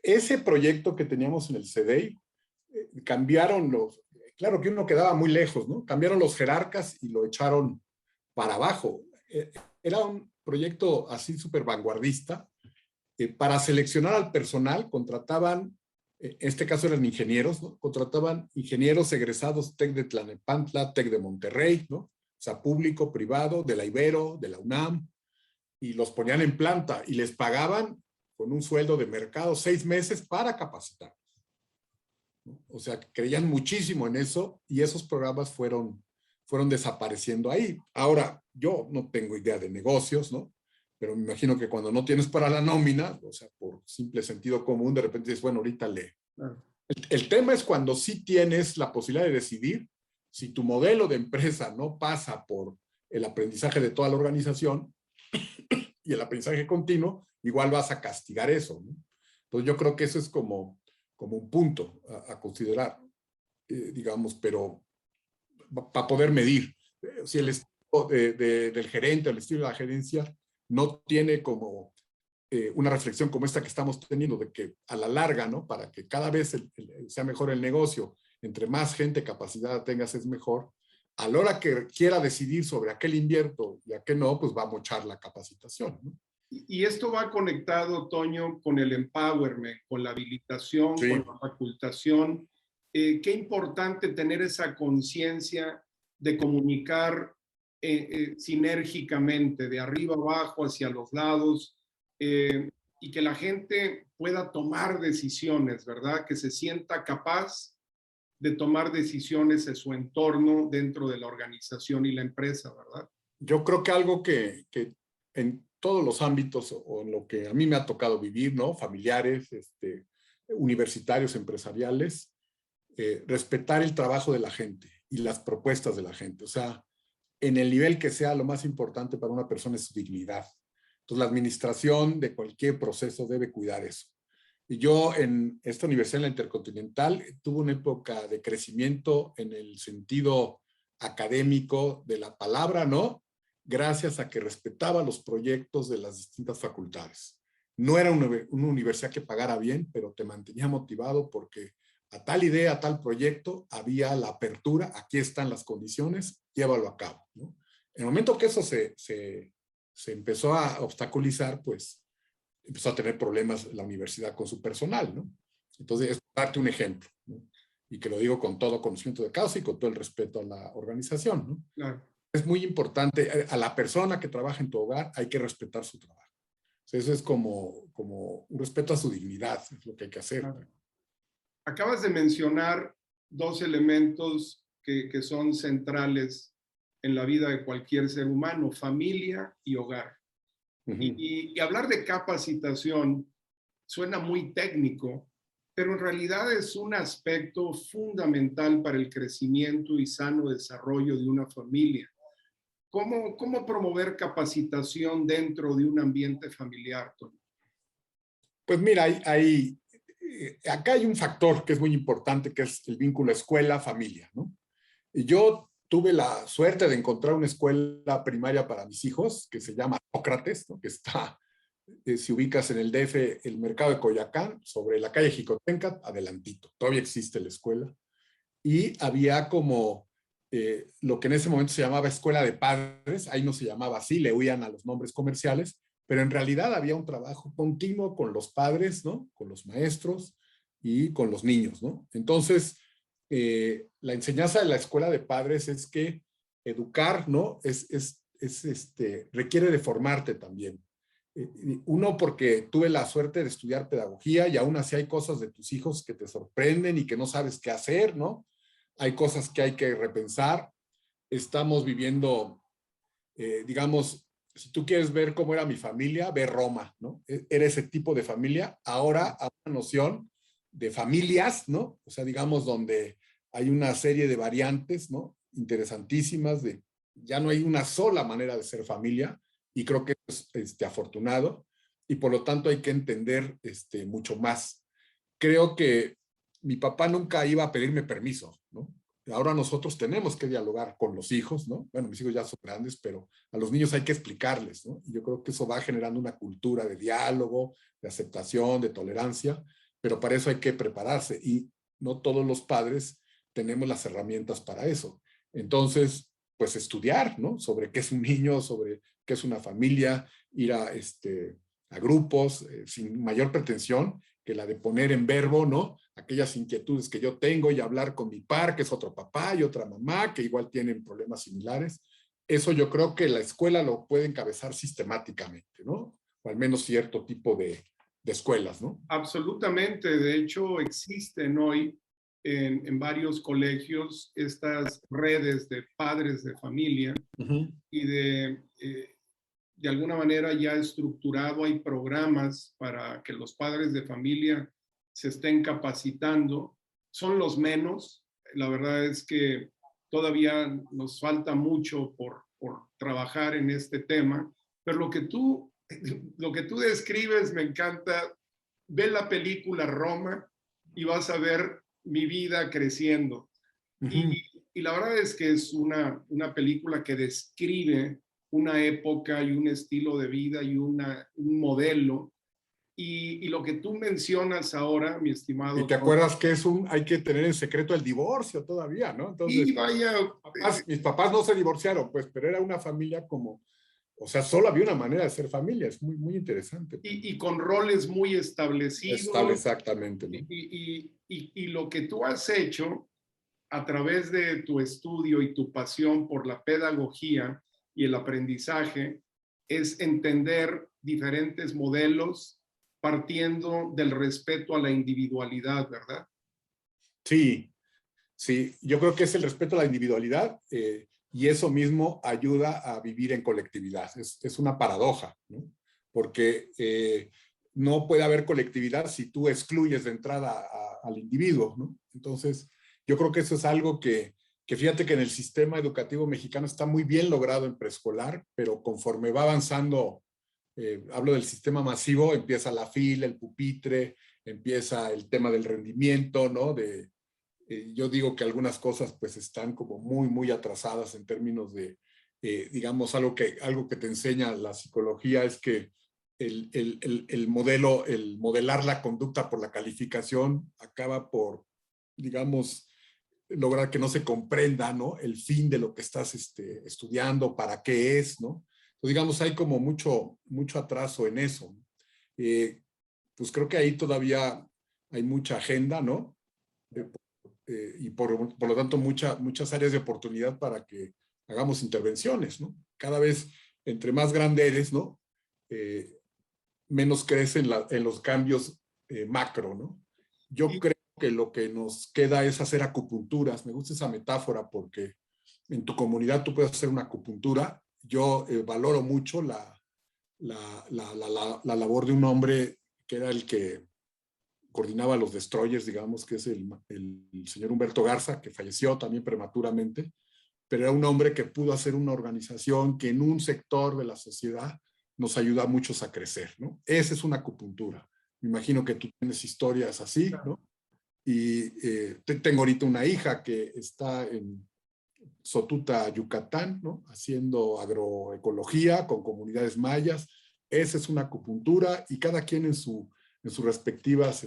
Ese proyecto que teníamos en el CDEI, cambiaron claro que uno quedaba muy lejos, ¿no? Cambiaron los jerarcas y lo echaron para abajo. Era un proyecto así súper vanguardista. Para seleccionar al personal contrataban, en este caso eran ingenieros, ¿no? Contrataban ingenieros egresados TEC de Tlalnepantla, TEC de Monterrey, ¿no? O sea, público, privado, de la Ibero, de la UNAM, y los ponían en planta y les pagaban con un sueldo de mercado 6 meses para capacitar. ¿No? O sea, creían muchísimo en eso y esos programas fueron desapareciendo ahí. Ahora, yo no tengo idea de negocios, ¿no? Pero me imagino que cuando no tienes para la nómina, o sea, por simple sentido común, de repente dices, bueno, ahorita le... El tema es cuando sí tienes la posibilidad de decidir si tu modelo de empresa no pasa por el aprendizaje de toda la organización y el aprendizaje continuo, igual vas a castigar eso, ¿no? Entonces yo creo que eso es como un punto a considerar, digamos, pero para poder medir. Si el estilo del gerente, el estilo de la gerencia, no tiene como una reflexión como esta que estamos teniendo, de que a la larga, ¿no? Para que cada vez sea mejor el negocio, entre más gente capacitada tengas es mejor, a la hora que quiera decidir sobre a qué le invierto y a qué no, pues va a mochar la capacitación, ¿no? Y esto va conectado, Toño, con el empowerment, con la habilitación, Sí. con la facultación. Qué importante tener esa conciencia de comunicar sinérgicamente, de arriba abajo, hacia los lados, y que la gente pueda tomar decisiones, ¿verdad? Que se sienta capaz de tomar decisiones en su entorno dentro de la organización y la empresa, ¿verdad? Yo creo que algo que en todos los ámbitos o en lo que a mí me ha tocado vivir, ¿no? Familiares, universitarios, empresariales, respetar el trabajo de la gente y las propuestas de la gente. O sea, en el nivel que sea, lo más importante para una persona es su dignidad. Entonces, la administración de cualquier proceso debe cuidar eso. Y yo en esta universidad, en la Intercontinental, tuve una época de crecimiento en el sentido académico de la palabra, ¿no? Gracias a que respetaba los proyectos de las distintas facultades. No era una universidad que pagara bien, pero te mantenía motivado porque a tal idea, a tal proyecto, había la apertura, aquí están las condiciones, llévalo a cabo, ¿no? En el momento que eso se empezó a obstaculizar, pues empezó a tener problemas la universidad con su personal, ¿no? Entonces, es darte un ejemplo, ¿no? Y que lo digo con todo conocimiento de causa y con todo el respeto a la organización, ¿no? Claro. Es muy importante, a la persona que trabaja en tu hogar hay que respetar su trabajo. O sea, eso es como un respeto a su dignidad, es lo que hay que hacer. Claro. Acabas de mencionar dos elementos que son centrales en la vida de cualquier ser humano, familia y hogar. Y hablar de capacitación suena muy técnico, pero en realidad es un aspecto fundamental para el crecimiento y sano desarrollo de una familia. ¿Cómo promover capacitación dentro de un ambiente familiar, Tony? Pues mira, acá hay un factor que es muy importante, que es el vínculo escuela-familia, ¿no? Y yo tuve la suerte de encontrar una escuela primaria para mis hijos que se llama Sócrates, ¿no? Que está, si ubicas en el DF, el mercado de Coyoacán, sobre la calle Jicotenca, adelantito. Todavía existe la escuela. Y había como lo que en ese momento se llamaba escuela de padres, ahí no se llamaba así, le huían a los nombres comerciales, pero en realidad había un trabajo continuo con los padres, ¿no? Con los maestros y con los niños, ¿no? Entonces, la enseñanza de la escuela de padres es que educar, ¿no? Requiere de formarte también. Uno, porque tuve la suerte de estudiar pedagogía y aún así hay cosas de tus hijos que te sorprenden y que no sabes qué hacer, ¿no? Hay cosas que hay que repensar. Estamos viviendo, digamos, si tú quieres ver cómo era mi familia, ve Roma, ¿no? Era ese tipo de familia. Ahora hay una noción de familias, ¿no? O sea, digamos, donde hay una serie de variantes, ¿no? Interesantísimas, ya no hay una sola manera de ser familia, y creo que es afortunado, y por lo tanto hay que entender mucho más. Creo que mi papá nunca iba a pedirme permiso, ¿no? Ahora nosotros tenemos que dialogar con los hijos, ¿no? Bueno, mis hijos ya son grandes, pero a los niños hay que explicarles, ¿no? Y yo creo que eso va generando una cultura de diálogo, de aceptación, de tolerancia, pero para eso hay que prepararse y no todos los padres tenemos las herramientas para eso. Entonces, pues estudiar, ¿no? Sobre qué es un niño, sobre qué es una familia, ir a grupos sin mayor pretensión que la de poner en verbo, ¿no? Aquellas inquietudes que yo tengo y hablar con mi par, que es otro papá y otra mamá, que igual tienen problemas similares. Eso yo creo que la escuela lo puede encabezar sistemáticamente, ¿no? O al menos cierto tipo de escuelas, ¿no? Absolutamente. De hecho, existen hoy en varios colegios estas redes de padres de familia y de alguna manera ya estructurado, hay programas para que los padres de familia se estén capacitando. Son los menos. La verdad es que todavía nos falta mucho por trabajar en este tema, pero lo que tú describes me encanta. Ve la película Roma y vas a ver mi vida creciendo. Y, y la verdad es que es una película que describe una época y un estilo de vida y un modelo. Y lo que tú mencionas ahora, mi Y estimado te Tony, acuerdas que hay que tener en secreto el divorcio todavía, ¿no? y Entonces, vaya, mis papás no se divorciaron, pues, pero era una familia como, o sea, solo había una manera de ser familia, es muy, muy interesante. y con roles muy Estable, establecidos. exactamente, ¿no? Y lo que tú has hecho a través de tu estudio y tu pasión por la pedagogía y el aprendizaje es entender diferentes modelos partiendo del respeto a la individualidad, ¿verdad? Sí, sí, yo creo que es el respeto a la individualidad y eso mismo ayuda a vivir en colectividad. Es una paradoja, ¿no? Porque no puede haber colectividad si tú excluyes de entrada al individuo, ¿no? Entonces, yo creo que eso es algo que fíjate que en el sistema educativo mexicano está muy bien logrado en preescolar, pero conforme va avanzando, hablo del sistema masivo, empieza la fila, el pupitre, empieza el tema del rendimiento, ¿no? Yo digo que algunas cosas pues están como muy, muy atrasadas en términos de, digamos, algo que te enseña la psicología es que el modelo, el modelar la conducta por la calificación acaba por, digamos, lograr que no se comprenda, ¿no? El fin de lo que estás estudiando, para qué es, ¿no? Entonces, digamos, hay como mucho, mucho atraso en eso. Eh, pues creo que ahí todavía hay mucha agenda, ¿no? Y por lo tanto muchas áreas de oportunidad para que hagamos intervenciones, ¿no? Cada vez, entre más grande eres, ¿no? Menos crees en los cambios macro, ¿no? Yo Y, creo que lo que nos queda es hacer acupunturas. Me gusta esa metáfora porque en tu comunidad tú puedes hacer una acupuntura. Yo valoro mucho la labor de un hombre que era el que coordinaba los destroyers, digamos, que es el señor Humberto Garza, que falleció también prematuramente, pero era un hombre que pudo hacer una organización que en un sector de la sociedad nos ayuda a muchos a crecer, ¿no? Esa es una acupuntura. Me imagino que tú tienes historias así, ¿no? Y tengo ahorita una hija que está en Sotuta, Yucatán, ¿no? Haciendo agroecología con comunidades mayas. Esa es una acupuntura y cada quien en sus respectivas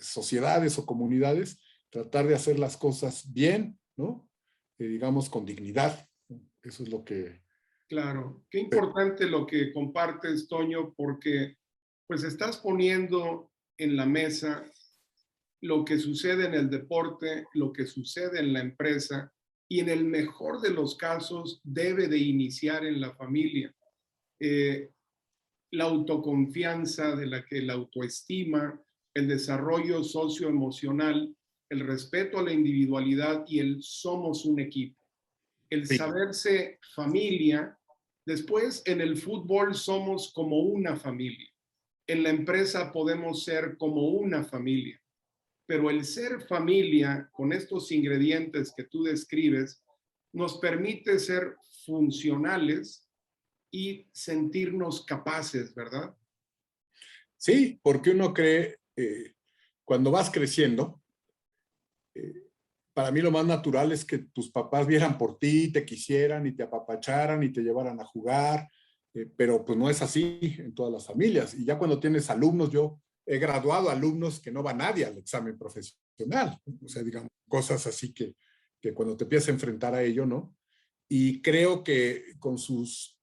sociedades o comunidades, tratar de hacer las cosas bien, ¿no? Digamos, con dignidad. Eso es lo que... claro, qué importante lo que compartes, Toño, porque pues estás poniendo en la mesa lo que sucede en el deporte, lo que sucede en la empresa, y en el mejor de los casos debe de iniciar en la familia. Eh, la autoconfianza, de la autoestima, el desarrollo socioemocional, el respeto a la individualidad y el somos un equipo. El Sí. saberse familia. Después, en el fútbol somos como una familia. En la empresa podemos ser como una familia. Pero el ser familia, con estos ingredientes que tú describes, nos permite ser funcionales y sentirnos capaces, ¿verdad? Sí, porque uno cree, cuando vas creciendo, eh, para mí lo más natural es que tus papás vieran por ti, te quisieran y te apapacharan y te llevaran a jugar, pero pues no es así en todas las familias. Y ya cuando tienes alumnos, yo he graduado alumnos que no va nadie al examen profesional, o sea, digamos, cosas así que cuando te empiezas a enfrentar a ello, ¿no? Y creo que con sus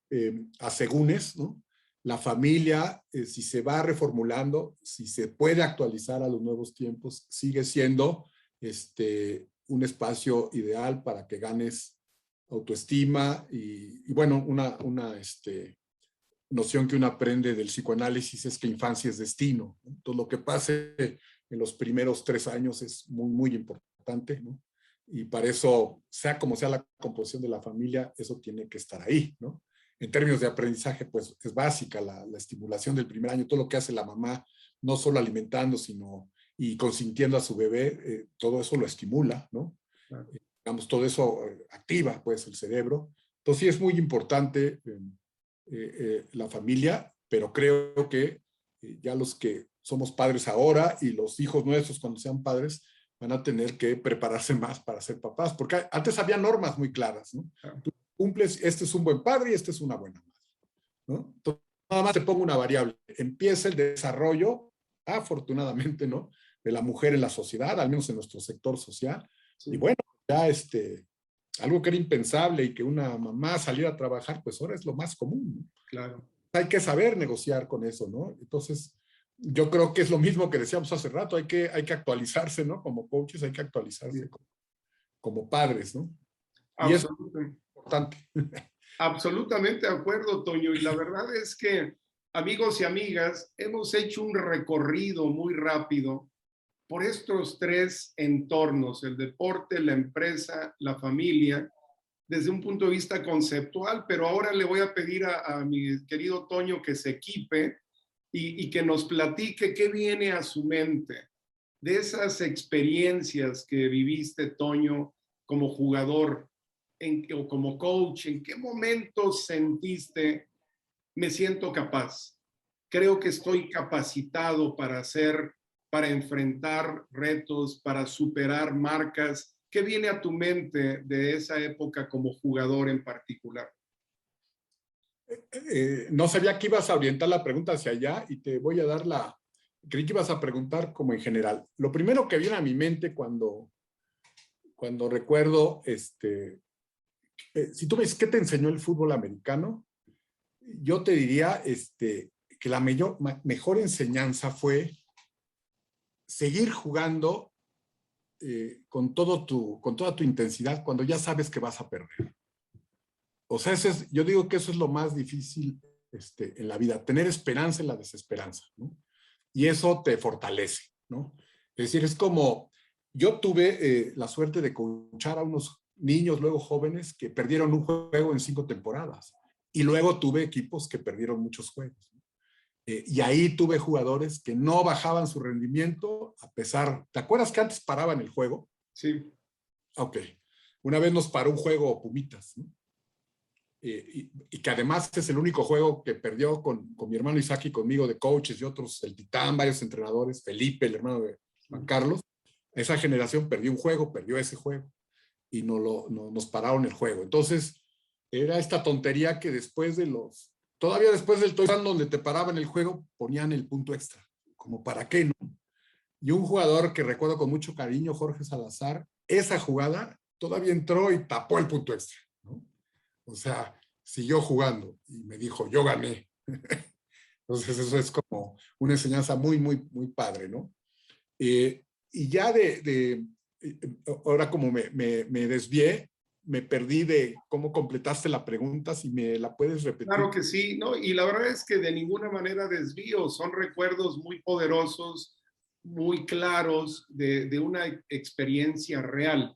asegúnes, ¿no? La familia, si se va reformulando, si se puede actualizar a los nuevos tiempos, sigue siendo un espacio ideal para que ganes autoestima y bueno, una noción que uno aprende del psicoanálisis es que infancia es destino, ¿no? Todo lo que pase en los primeros 3 años es muy, muy importante, ¿no? Y para eso, sea como sea la composición de la familia, eso tiene que estar ahí, ¿no? En términos de aprendizaje, pues es básica la estimulación del primer año, todo lo que hace la mamá, no solo alimentando, sino y consintiendo a su bebé, todo eso lo estimula, ¿no? Claro. Digamos, todo eso activa, pues, el cerebro. Entonces, sí es muy importante la familia, pero creo que ya los que somos padres ahora y los hijos nuestros cuando sean padres van a tener que prepararse más para ser papás, porque antes había normas muy claras, ¿no? Claro. Tú cumples, este es un buen padre y este es una buena madre, ¿no? Entonces, nada más te pongo una variable. Empieza el desarrollo, afortunadamente, ¿no? De la mujer en la sociedad, al menos en nuestro sector social. Sí. Y bueno, ya algo que era impensable y que una mamá saliera a trabajar, pues ahora es lo más común, ¿no? Claro. Hay que saber negociar con eso, ¿no? Entonces, yo creo que es lo mismo que decíamos hace rato, hay que actualizarse, ¿no? Como coaches hay que actualizarse Sí. como padres, ¿no? Y eso Absolutamente. es importante. Absolutamente de acuerdo, Toño. Y la verdad es que, amigos y amigas, hemos hecho un recorrido muy rápido por estos tres entornos: el deporte, la empresa, la familia, desde un punto de vista conceptual. Pero ahora le voy a pedir a mi querido Toño que se equipe y que nos platique qué viene a su mente de esas experiencias que viviste, Toño, como jugador o como coach. ¿En qué momento sentiste, me siento capaz? Creo que estoy capacitado para hacer, para enfrentar retos, para superar marcas. ¿Qué viene a tu mente de esa época como jugador en particular? No sabía que ibas a orientar la pregunta hacia allá y te voy a dar creí que ibas a preguntar como en general. Lo primero que viene a mi mente cuando recuerdo, si tú me dices, ¿qué te enseñó el fútbol americano? Yo te diría que la mejor enseñanza fue seguir jugando con toda tu intensidad cuando ya sabes que vas a perder. O sea, yo digo que eso es lo más difícil en la vida, tener esperanza en la desesperanza, ¿no? Y eso te fortalece, ¿no? Es decir, es como, yo tuve la suerte de coachar a unos niños, luego jóvenes, que perdieron un juego en 5 temporadas. Y luego tuve equipos que perdieron muchos juegos. Y ahí tuve jugadores que no bajaban su rendimiento a pesar, ¿te acuerdas que antes paraban el juego? Sí. Ok. Una vez nos paró un juego Pumitas, ¿no? Y que además es el único juego que perdió con mi hermano Isaac y conmigo de coaches y otros, el Titán, varios entrenadores, Felipe, el hermano de Juan Carlos. Esa generación perdió un juego, perdió ese juego y nos pararon el juego. Entonces, era esta tontería que todavía después del touchdown donde te paraban el juego, ponían el punto extra. Como para qué, ¿no? Y un jugador que recuerdo con mucho cariño, Jorge Salazar, esa jugada todavía entró y tapó el punto extra, ¿no? O sea, siguió jugando y me dijo, yo gané. Entonces eso es como una enseñanza muy, muy, muy padre, ¿no? y ya ahora como me desvié, me perdí de cómo completaste la pregunta, si me la puedes repetir. Claro que sí, ¿no? Y la verdad es que de ninguna manera desvío, son recuerdos muy poderosos, muy claros de una experiencia real.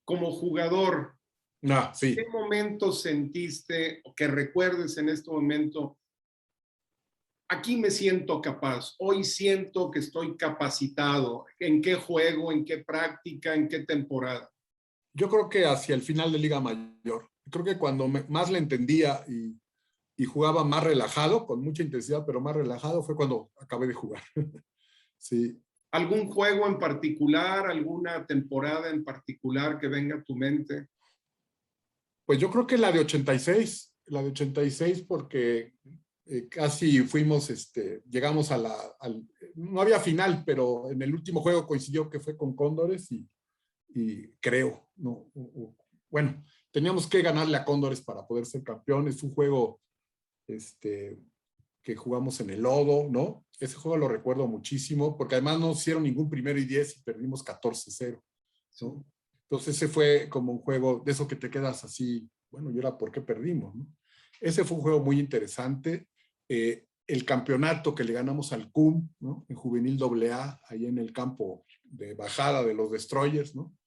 Como jugador, Sí. ¿qué momento sentiste o que recuerdes en este momento? Aquí me siento capaz, hoy siento que estoy capacitado. ¿En qué juego, en qué práctica, en qué temporada? Yo creo que hacia el final de Liga Mayor. Creo que cuando más le entendía y jugaba más relajado, con mucha intensidad, pero más relajado, fue cuando acabé de jugar. Sí. ¿Algún juego en particular, alguna temporada en particular que venga a tu mente? Pues yo creo que la de 86 porque casi fuimos, llegamos no había final, pero en el último juego coincidió que fue con Cóndores y creo, no, bueno, teníamos que ganarle a Cóndores para poder ser campeones. Fue un juego que jugamos en el lodo, ¿no? Ese juego lo recuerdo muchísimo, porque además no hicieron ningún 1-10 y perdimos 14-0, ¿no? Entonces ese fue como un juego de eso que te quedas así, bueno, ¿y ahora por qué perdimos, no? Ese fue un juego muy interesante. El campeonato que le ganamos al CUM, ¿no? En Juvenil AA, ahí en el campo de bajada de los Destroyers, ¿no?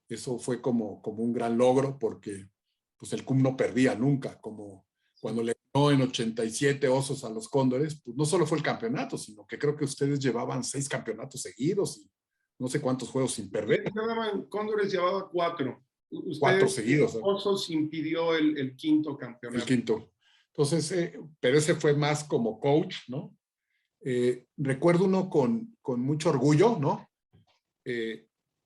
Eso fue como un gran logro porque pues el CUM no perdía nunca, como cuando le ganó en 87 Osos a los Cóndores, pues no solo fue el campeonato, sino que creo que ustedes llevaban 6 campeonatos seguidos y no sé cuántos juegos sin perder. Cóndores llevaba 4. 4 Ustedes, seguidos, ¿no? Osos impidió el quinto El campeonato. quinto. Entonces, pero ese fue más como coach, ¿no? Recuerdo uno con mucho orgullo, ¿no?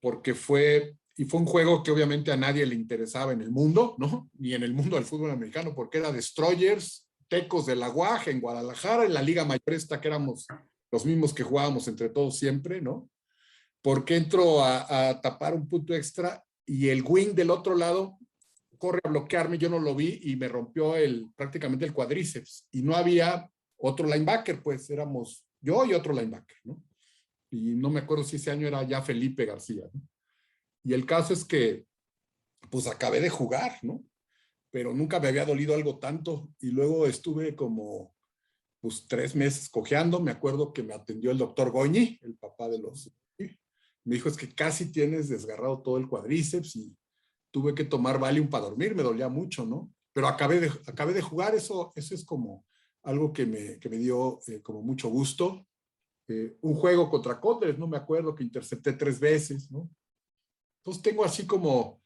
Porque fue un juego que obviamente a nadie le interesaba en el mundo, ¿no? Ni en el mundo del fútbol americano, porque era Destroyers, Tecos de la Guaja en Guadalajara, en la Liga Mayor esta que éramos los mismos que jugábamos entre todos siempre, ¿no? Porque entro a tapar un punto extra y el wing del otro lado corre a bloquearme, yo no lo vi y me rompió prácticamente el cuádriceps y no había otro linebacker, pues éramos yo y otro linebacker, ¿no? Y no me acuerdo si ese año era ya Felipe García, ¿no? Y el caso es que, pues acabé de jugar, ¿no? Pero nunca me había dolido algo tanto. Y luego estuve como, pues 3 meses cojeando. Me acuerdo que me atendió el doctor Goñi, el papá de los... Me dijo, es que casi tienes desgarrado todo el cuádriceps y tuve que tomar Valium para dormir. Me dolía mucho, ¿no? Pero acabé de jugar. Eso es como algo que me dio como mucho gusto. Un juego contra Cóndores, no me acuerdo, que intercepté 3 veces, ¿no? Entonces tengo así como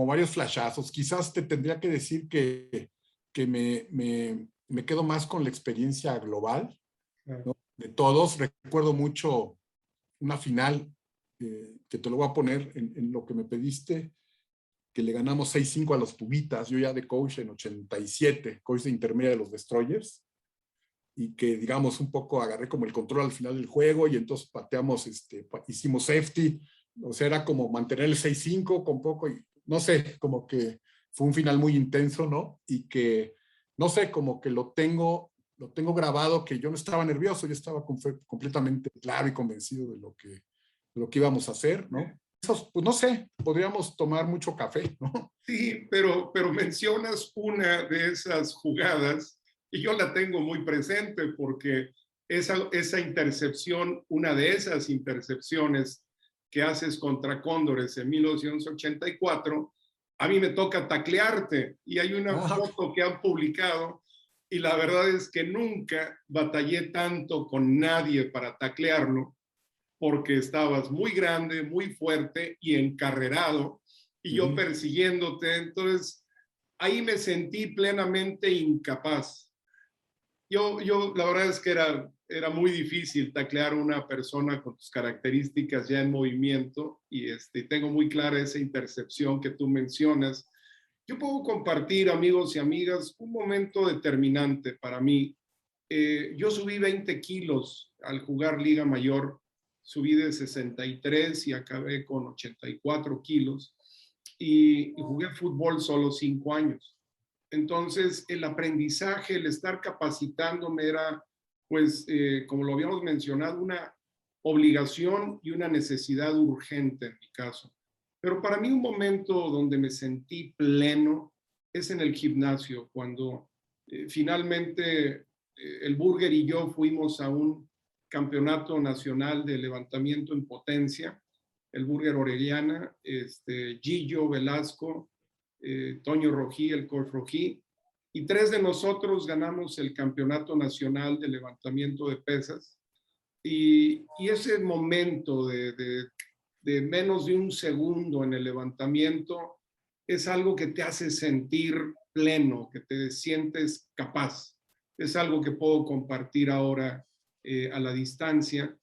varios flashazos. Quizás te tendría que decir que me quedo más con la experiencia global, ¿no? De todos. Recuerdo mucho una final que te lo voy a poner en lo que me pediste, que le ganamos 6-5 a los Pumitas, yo ya de coach en 87, coach de intermedia de los Destroyers, y que digamos un poco agarré como el control al final del juego y entonces pateamos, hicimos safety. O sea, era como mantener el 6-5 con poco, y no sé, como que fue un final muy intenso, ¿no? Y que, no sé, como que lo tengo grabado, que yo no estaba nervioso, yo estaba completamente claro y convencido de lo que íbamos a hacer, ¿no? Esos, pues no sé, podríamos tomar mucho café, ¿no? Sí, pero mencionas una de esas jugadas y yo la tengo muy presente porque esa intercepción, una de esas intercepciones que haces contra Cóndores en 1984, a mí me toca taclearte y hay una foto que han publicado y la verdad es que nunca batallé tanto con nadie para taclearlo porque estabas muy grande, muy fuerte y encarrerado y yo persiguiéndote. Entonces, ahí me sentí plenamente incapaz. La verdad es que era muy difícil taclear a una persona con tus características ya en movimiento y tengo muy clara esa intercepción que tú mencionas. Yo puedo compartir, amigos y amigas, un momento determinante para mí. Yo subí 20 kilos al jugar Liga Mayor, subí de 63 y acabé con 84 kilos y jugué fútbol solo 5 años. Entonces, el aprendizaje, el estar capacitándome era, pues, como lo habíamos mencionado, una obligación y una necesidad urgente en mi caso. Pero para mí un momento donde me sentí pleno es en el gimnasio, cuando finalmente el Burger y yo fuimos a un campeonato nacional de levantamiento en potencia, el Burger Orellana, Gillo Velasco, Toño Rojí, el coach Rojí, y 3 de nosotros ganamos el campeonato nacional de levantamiento de pesas. Y ese momento de menos de un segundo en el levantamiento es algo que te hace sentir pleno, que te sientes capaz. Es algo que puedo compartir ahora a la distancia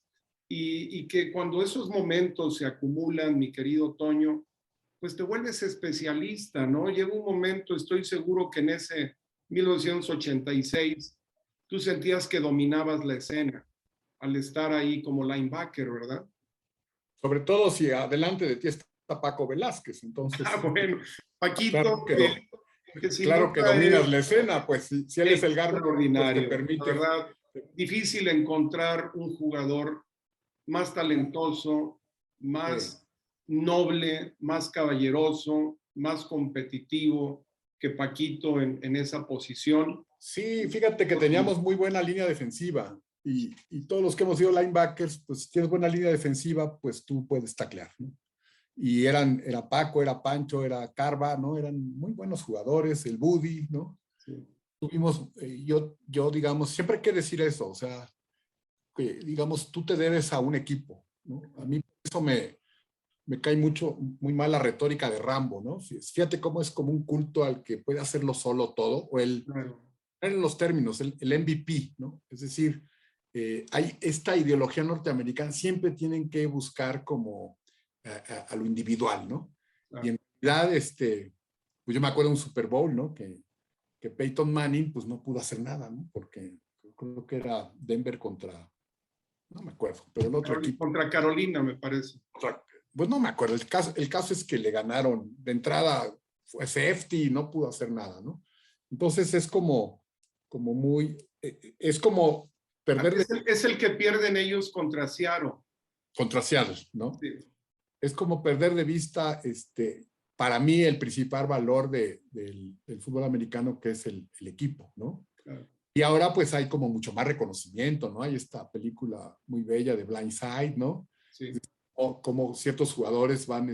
y que cuando esos momentos se acumulan, mi querido Toño, pues te vuelves especialista, ¿no? Llega un momento, estoy seguro que en ese 1986 tú sentías que dominabas la escena al estar ahí como linebacker, ¿verdad? Sobre todo si adelante de ti está Paco Velázquez, entonces. Bueno, Paquito, que sin claro que duda dominas es la escena, pues si él es el guard, pues te extraordinario. permite. La verdad, difícil encontrar un jugador más talentoso, más noble, más caballeroso, más competitivo que Paquito en esa posición. Sí, fíjate que teníamos muy buena línea defensiva y todos los que hemos sido linebackers, pues si tienes buena línea defensiva, pues tú puedes taclear, ¿no? Y era Paco, era Pancho, era Carva, ¿no? Eran muy buenos jugadores, el Buddy, ¿no? Sí. Tuvimos, yo, digamos, siempre hay que decir eso, o sea, que, digamos, tú te debes a un equipo, ¿no? A mí eso me cae muy mal la retórica de Rambo, ¿no? Fíjate cómo es como un culto al que puede hacerlo solo todo, o Claro. en los términos, el MVP, ¿no? Es decir, hay esta ideología norteamericana, siempre tienen que buscar como a lo individual, ¿no? Claro. Y en realidad, pues yo me acuerdo de un Super Bowl, ¿no? Que Peyton Manning, pues no pudo hacer nada, ¿no? Porque creo que era Denver contra, no me acuerdo, pero el otro equipo. Contra Carolina, me parece. Pues no me acuerdo, el caso es que le ganaron, de entrada fue safety y no pudo hacer nada, ¿no? Entonces es como muy, es como perder Es el que pierden ellos contra Seattle. contra Seattle, ¿no? Sí. Es como perder de vista, para mí, el principal valor del fútbol americano, que es el equipo, ¿no? Claro. Y ahora pues hay como mucho más reconocimiento, ¿no? Hay esta película muy bella de Blindside, ¿no? Sí. O como ciertos jugadores van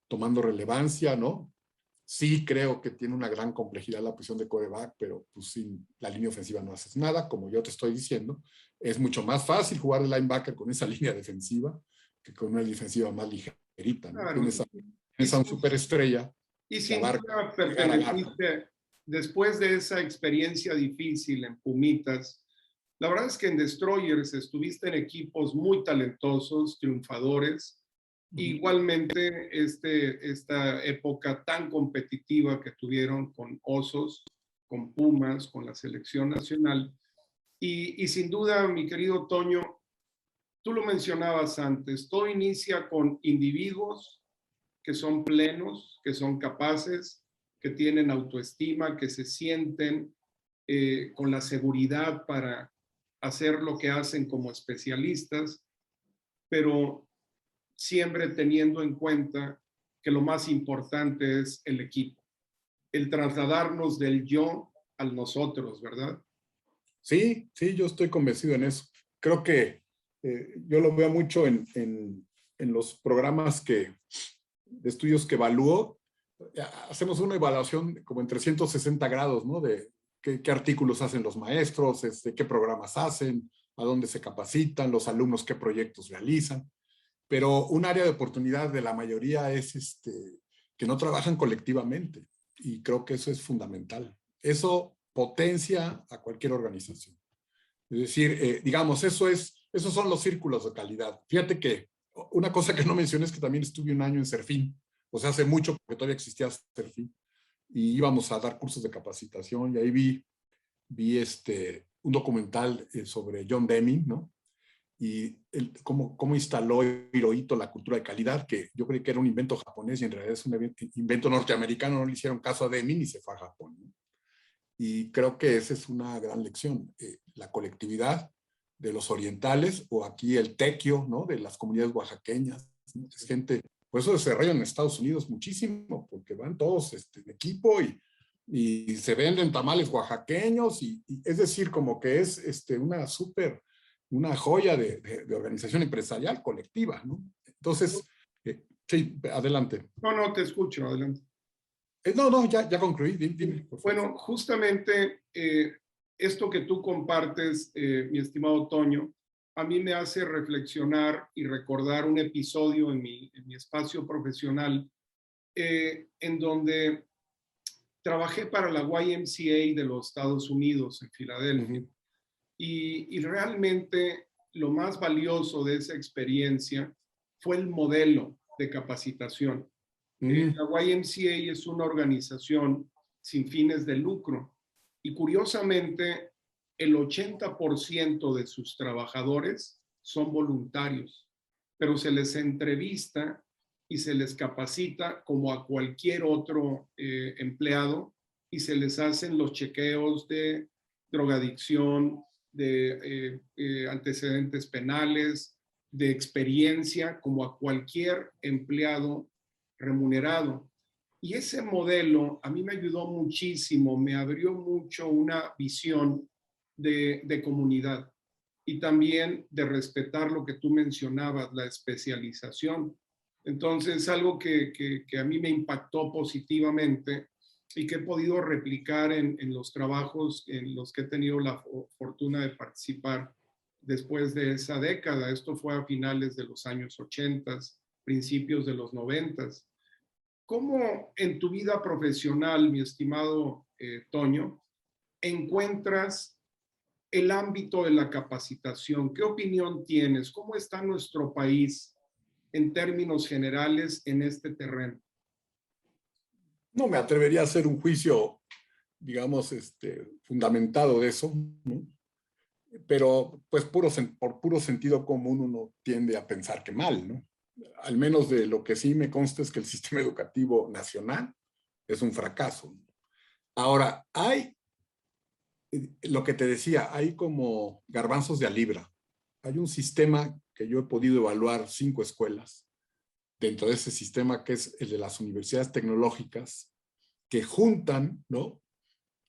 tomando relevancia, ¿no? Sí creo que tiene una gran complejidad la posición de quarterback, pero pues sin la línea ofensiva no haces nada, como yo te estoy diciendo. Es mucho más fácil jugar de linebacker con esa línea defensiva que con una defensiva más ligerita, ¿no? Claro. Tienes a un superestrella. Y sin duda perteneciste, después de esa experiencia difícil en Pumitas, la verdad es que en Destroyers estuviste en equipos muy talentosos, triunfadores. Igualmente, esta época tan competitiva que tuvieron con Osos, con Pumas, con la selección nacional. Y sin duda, mi querido Toño, tú lo mencionabas antes, todo inicia con individuos que son plenos, que son capaces, que tienen autoestima, que se sienten con la seguridad para hacer lo que hacen como especialistas, pero siempre teniendo en cuenta que lo más importante es el equipo, el trasladarnos del yo al nosotros, ¿verdad? Sí, sí, yo estoy convencido en eso. Creo que yo lo veo mucho en los programas de estudios que evalúo. Hacemos una evaluación como en 360 grados, ¿no? De qué artículos hacen los maestros, qué programas hacen, a dónde se capacitan, los alumnos qué proyectos realizan. Pero un área de oportunidad de la mayoría es que no trabajan colectivamente. Y creo que eso es fundamental. Eso potencia a cualquier organización. Es decir, digamos, esos son los círculos de calidad. Fíjate que una cosa que no mencioné es que también estuve un año en Serfín, o sea, hace mucho porque todavía existía Serfín, y íbamos a dar cursos de capacitación y ahí vi un documental sobre John Deming, ¿no? Y cómo instaló Hirohito la cultura de calidad, que yo creí que era un invento japonés y en realidad es un invento norteamericano, no le hicieron caso a Deming y se fue a Japón, ¿no? Y creo que esa es una gran lección, la colectividad de los orientales, o aquí el tequio, ¿no? De las comunidades oaxaqueñas. Es gente, por eso se desarrollan en Estados Unidos muchísimo, porque van todos en equipo y se venden tamales oaxaqueños, y es decir, como que es una joya de organización empresarial colectiva, ¿no? Entonces, sí, adelante. No, te escucho, adelante. No, ya concluí, dime, por favor. Bueno, justamente esto que tú compartes, mi estimado Toño, a mí me hace reflexionar y recordar un episodio en mi espacio profesional en donde trabajé para la YMCA de los Estados Unidos en Filadelfia. Y realmente lo más valioso de esa experiencia fue el modelo de capacitación. La YMCA es una organización sin fines de lucro y curiosamente el 80% de sus trabajadores son voluntarios, pero se les entrevista y se les capacita como a cualquier otro empleado y se les hacen los chequeos de drogadicción, de antecedentes penales, de experiencia, como a cualquier empleado remunerado. Y ese modelo a mí me ayudó muchísimo, me abrió mucho una visión de comunidad y también de respetar lo que tú mencionabas, la especialización. Entonces, algo que a mí me impactó positivamente y que he podido replicar en los trabajos en los que he tenido la fortuna de participar después de esa década. Esto fue a finales de los años 80, principios de los 90. ¿Cómo en tu vida profesional, mi estimado Toño, encuentras el ámbito de la capacitación? ¿Qué opinión tienes? ¿Cómo está nuestro país en términos generales en este terreno? No me atrevería a hacer un juicio, digamos, fundamentado de eso, ¿no? Pero pues por puro sentido común uno tiende a pensar que mal, ¿no? Al menos de lo que sí me consta es que el sistema educativo nacional es un fracaso. Ahora, hay, lo que te decía, hay como garbanzos de a libra. Hay un sistema que yo he podido evaluar 5 escuelas dentro de ese sistema, que es el de las universidades tecnológicas, que juntan, ¿no?,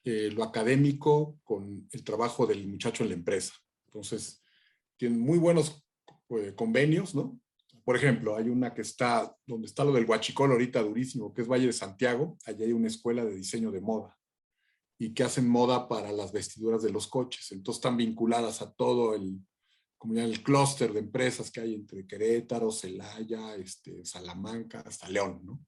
lo académico con el trabajo del muchacho en la empresa. Entonces, tienen muy buenos convenios, ¿no? Por ejemplo, hay una que está, donde está lo del huachicol ahorita durísimo, que es Valle de Santiago. Allí hay una escuela de diseño de moda y que hacen moda para las vestiduras de los coches. Entonces están vinculadas a todo como ya el clúster de empresas que hay entre Querétaro, Celaya, Salamanca, hasta León, ¿no?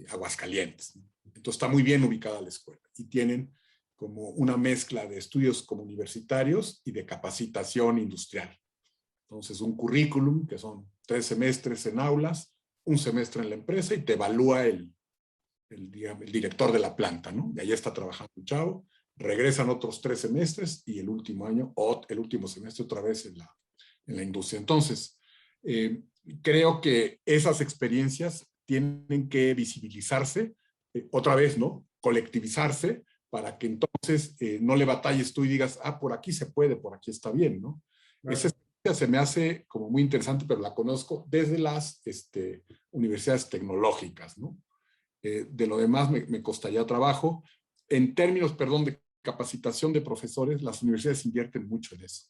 Aguascalientes, ¿no? Entonces está muy bien ubicada la escuela y tienen como una mezcla de estudios como universitarios y de capacitación industrial. Entonces un currículum que son 3 semestres en aulas, 1 semestre en la empresa y te evalúa el director de la planta, ¿no? Y ahí está trabajando el chavo, regresan otros 3 semestres y el último año, o el último semestre otra vez en la industria. Entonces, creo que esas experiencias tienen que visibilizarse, otra vez, ¿no? Colectivizarse, para que entonces no le batalles tú y digas, por aquí se puede, por aquí está bien, ¿no? Claro. Esa experiencia se me hace como muy interesante, pero la conozco desde las universidades tecnológicas, ¿no? De lo demás me costaría trabajo. En términos, perdón, de capacitación de profesores, las universidades invierten mucho en eso,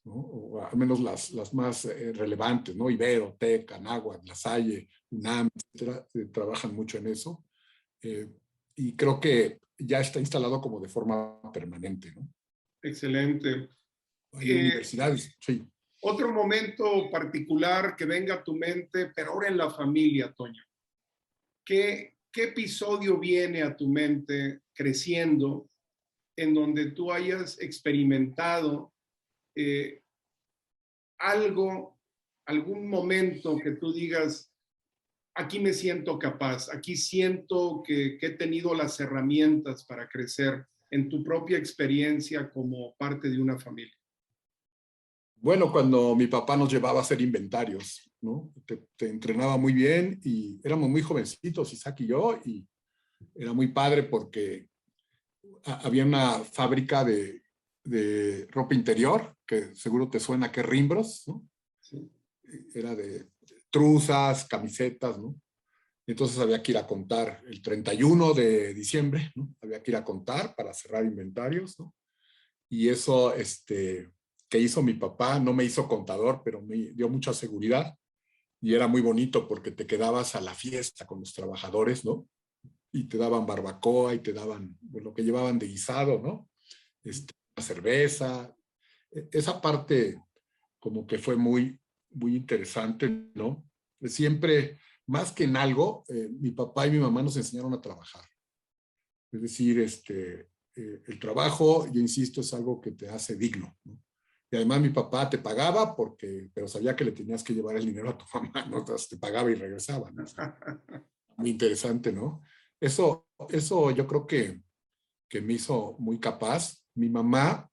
¿no? O al menos las más relevantes, ¿no? Ibero, TEC, Anáhuac, La Salle, UNAM, etcétera, trabajan mucho en eso. Y creo que ya está instalado como de forma permanente, ¿no? Excelente. Hay universidades, sí. Otro momento particular que venga a tu mente, pero ahora en la familia, Toño. ¿Qué episodio viene a tu mente creciendo en donde tú hayas experimentado algún momento que tú digas, aquí me siento capaz, aquí siento que he tenido las herramientas para crecer en tu propia experiencia como parte de una familia? Bueno, cuando mi papá nos llevaba a hacer inventarios, ¿no? Te entrenaba muy bien y éramos muy jovencitos, Isaac y yo, y era muy padre porque había una fábrica de de ropa interior, que seguro te suena, que Rimbros, ¿no? Sí. Era de truzas, camisetas, ¿no? Entonces había que ir a contar el 31 de diciembre, ¿no? Había que ir a contar para cerrar inventarios, ¿no? Y eso, que hizo mi papá, no me hizo contador, pero me dio mucha seguridad y era muy bonito porque te quedabas a la fiesta con los trabajadores, ¿no? Y te daban barbacoa y te daban pues, lo que llevaban de guisado, ¿no? Una cerveza. Esa parte como que fue muy, muy interesante, ¿no? Siempre, más que en algo, mi papá y mi mamá nos enseñaron a trabajar. Es decir, el trabajo, yo insisto, es algo que te hace digno, ¿no? Y además mi papá te pagaba pero sabía que le tenías que llevar el dinero a tu mamá, ¿no? Entonces te pagaba y regresaba, ¿no? O sea, muy interesante, ¿no? Eso yo creo que me hizo muy capaz. Mi mamá,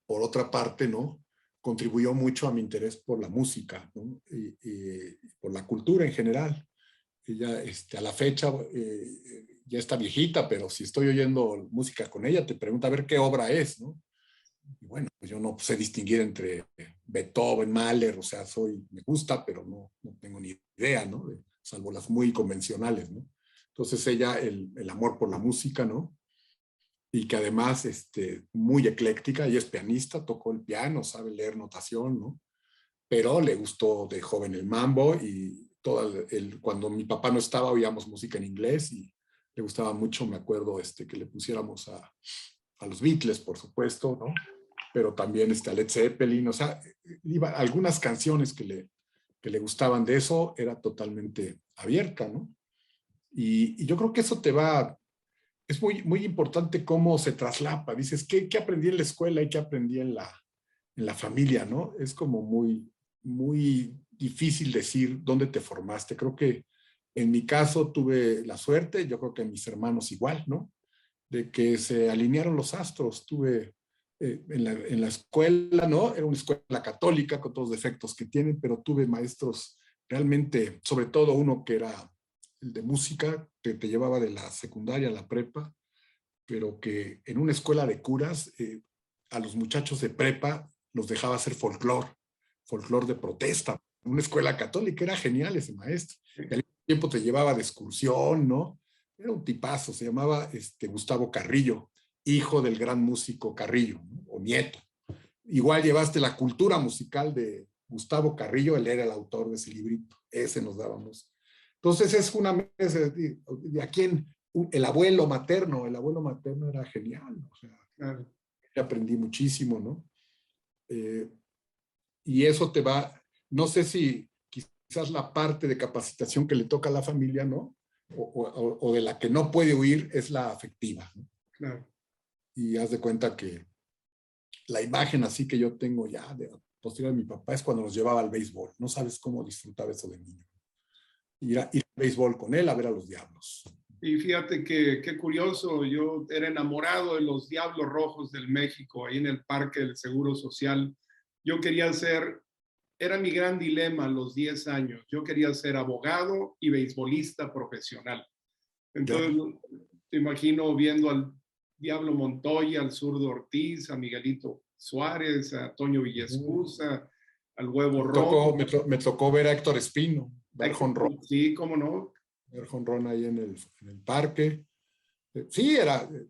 por otra parte, ¿no? Contribuyó mucho a mi interés por la música, ¿no? Y por la cultura en general. Ella, a la fecha, ya está viejita, pero si estoy oyendo música con ella, te pregunta a ver qué obra es, ¿no? Y bueno, pues yo no sé distinguir entre Beethoven, Mahler, o sea, me gusta, pero no tengo ni idea, ¿no? Salvo las muy convencionales, ¿no? Entonces ella, el amor por la música, ¿no? Y que además, muy ecléctica, ella es pianista, tocó el piano, sabe leer notación, ¿no? Pero le gustó de joven el mambo y cuando mi papá no estaba oíamos música en inglés y le gustaba mucho, me acuerdo, que le pusiéramos a los Beatles, por supuesto, ¿no? Pero también a Led Zeppelin, o sea, algunas canciones que le gustaban de eso, era totalmente abierta, ¿no? Y yo creo que eso es muy, muy importante cómo se traslapa. Dices, ¿qué aprendí en la escuela y qué aprendí en la familia, ¿no? Es como muy, muy difícil decir dónde te formaste. Creo que en mi caso tuve la suerte, yo creo que mis hermanos igual, ¿no? De que se alinearon los astros. Tuve en la escuela, ¿no? Era una escuela católica con todos los defectos que tienen, pero tuve maestros realmente, sobre todo uno que era el de música, que te llevaba de la secundaria a la prepa, pero que en una escuela de curas, a los muchachos de prepa los dejaba hacer folclore de protesta. En una escuela católica era genial ese maestro. Y al mismo tiempo te llevaba de excursión, ¿no? Era un tipazo, se llamaba Gustavo Carrillo, hijo del gran músico Carrillo, ¿no? O nieto. Igual llevaste la cultura musical de Gustavo Carrillo, él era el autor de ese librito, ese nos dábamos. Entonces es una mesa de a quién, el abuelo materno era genial, o sea, Claro. aprendí muchísimo, ¿no? Y eso te va, no sé si quizás la parte de capacitación que le toca a la familia, ¿no? O de la que no puede huir es la afectiva, ¿no? Claro. Y haz de cuenta que la imagen así que yo tengo ya de posterior de mi papá es cuando nos llevaba al béisbol. No sabes cómo disfrutaba eso de niño. Ir al béisbol con él a ver a los Diablos. Y fíjate que qué curioso, yo era enamorado de los Diablos Rojos del México, ahí en el Parque del Seguro Social. Yo quería ser, era mi gran dilema a los 10 años, yo quería ser abogado y beisbolista profesional. Ya. Entonces, te imagino viendo al Diablo Montoya, al Zurdo Ortiz, a Miguelito Suárez, a Toño Villescusa, al Huevo Rojo. Me tocó ver a Héctor Espino, dar jonrón. Sí, cómo no. Ver jonrón ahí en el parque. Sí,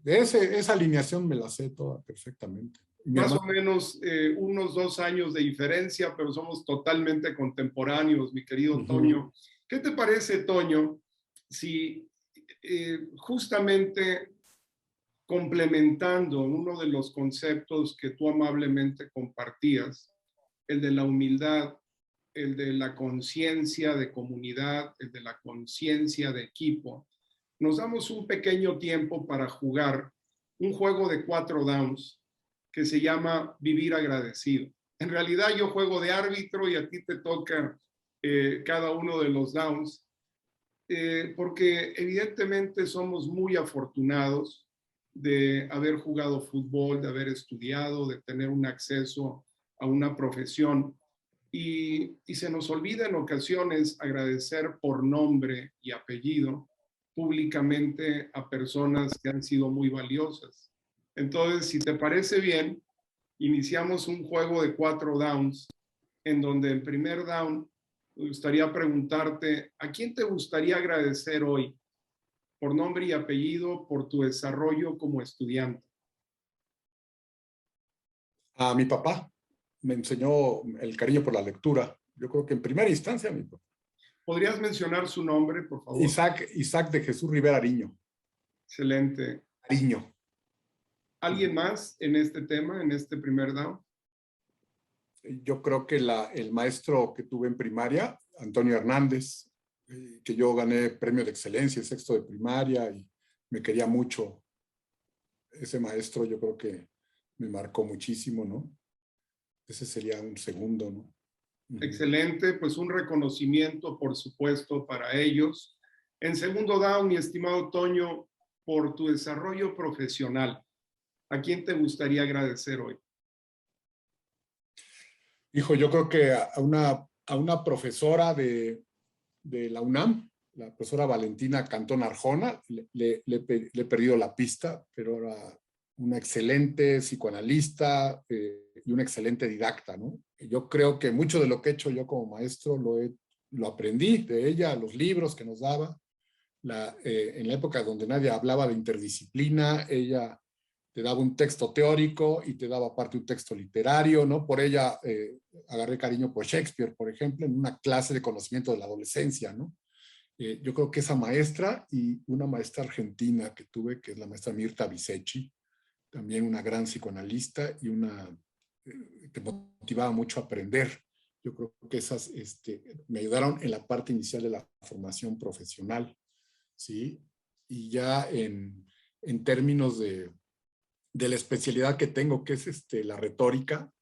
esa alineación me la sé toda perfectamente. Más o menos unos 2 años de diferencia, pero somos totalmente contemporáneos, mi querido Toño. ¿Qué te parece, Toño, si justamente complementando uno de los conceptos que tú amablemente compartías, el de la humildad, el de la conciencia de comunidad, el de la conciencia de equipo, nos damos un pequeño tiempo para jugar un juego de 4 downs que se llama Vivir Agradecido? En realidad yo juego de árbitro y a ti te toca cada uno de los downs, porque evidentemente somos muy afortunados de haber jugado fútbol, de haber estudiado, de tener un acceso a una profesión. Y se nos olvida en ocasiones agradecer por nombre y apellido públicamente a personas que han sido muy valiosas. Entonces, si te parece bien, iniciamos un juego de 4 downs, en donde el primer down me gustaría preguntarte, ¿a quién te gustaría agradecer hoy por nombre y apellido por tu desarrollo como estudiante? A mi papá me enseñó el cariño por la lectura. Yo creo que en primera instancia, mi papá. ¿Podrías mencionar su nombre, por favor? Isaac de Jesús Rivera Ariño. Excelente. Ariño. ¿Alguien más en este tema, en este primer down? Yo creo que el maestro que tuve en primaria, Antonio Hernández, que yo gané premio de excelencia en sexto de primaria y me quería mucho. Ese maestro yo creo que me marcó muchísimo, ¿no? Ese sería un segundo, ¿no? Excelente, pues un reconocimiento, por supuesto, para ellos. En segundo down, mi estimado Toño, por tu desarrollo profesional, ¿a quién te gustaría agradecer hoy? Hijo, yo creo que a una profesora de la UNAM, la profesora Valentina Cantón Arjona, le he perdido la pista, pero era una excelente psicoanalista y una excelente didacta, ¿no? Yo creo que mucho de lo que he hecho yo como maestro lo aprendí de ella, los libros que nos daba. En la época donde nadie hablaba de interdisciplina, ella te daba un texto teórico y te daba aparte un texto literario, ¿no? Por ella agarré cariño por Shakespeare, por ejemplo, en una clase de conocimiento de la adolescencia, ¿no? Yo creo que esa maestra y una maestra argentina que tuve, que es la maestra Mirta Bisecchi, también una gran psicoanalista y que motivaba mucho a aprender. Yo creo que esas me ayudaron en la parte inicial de la formación profesional, ¿sí? Y ya en términos de la especialidad que tengo, que es la retórica,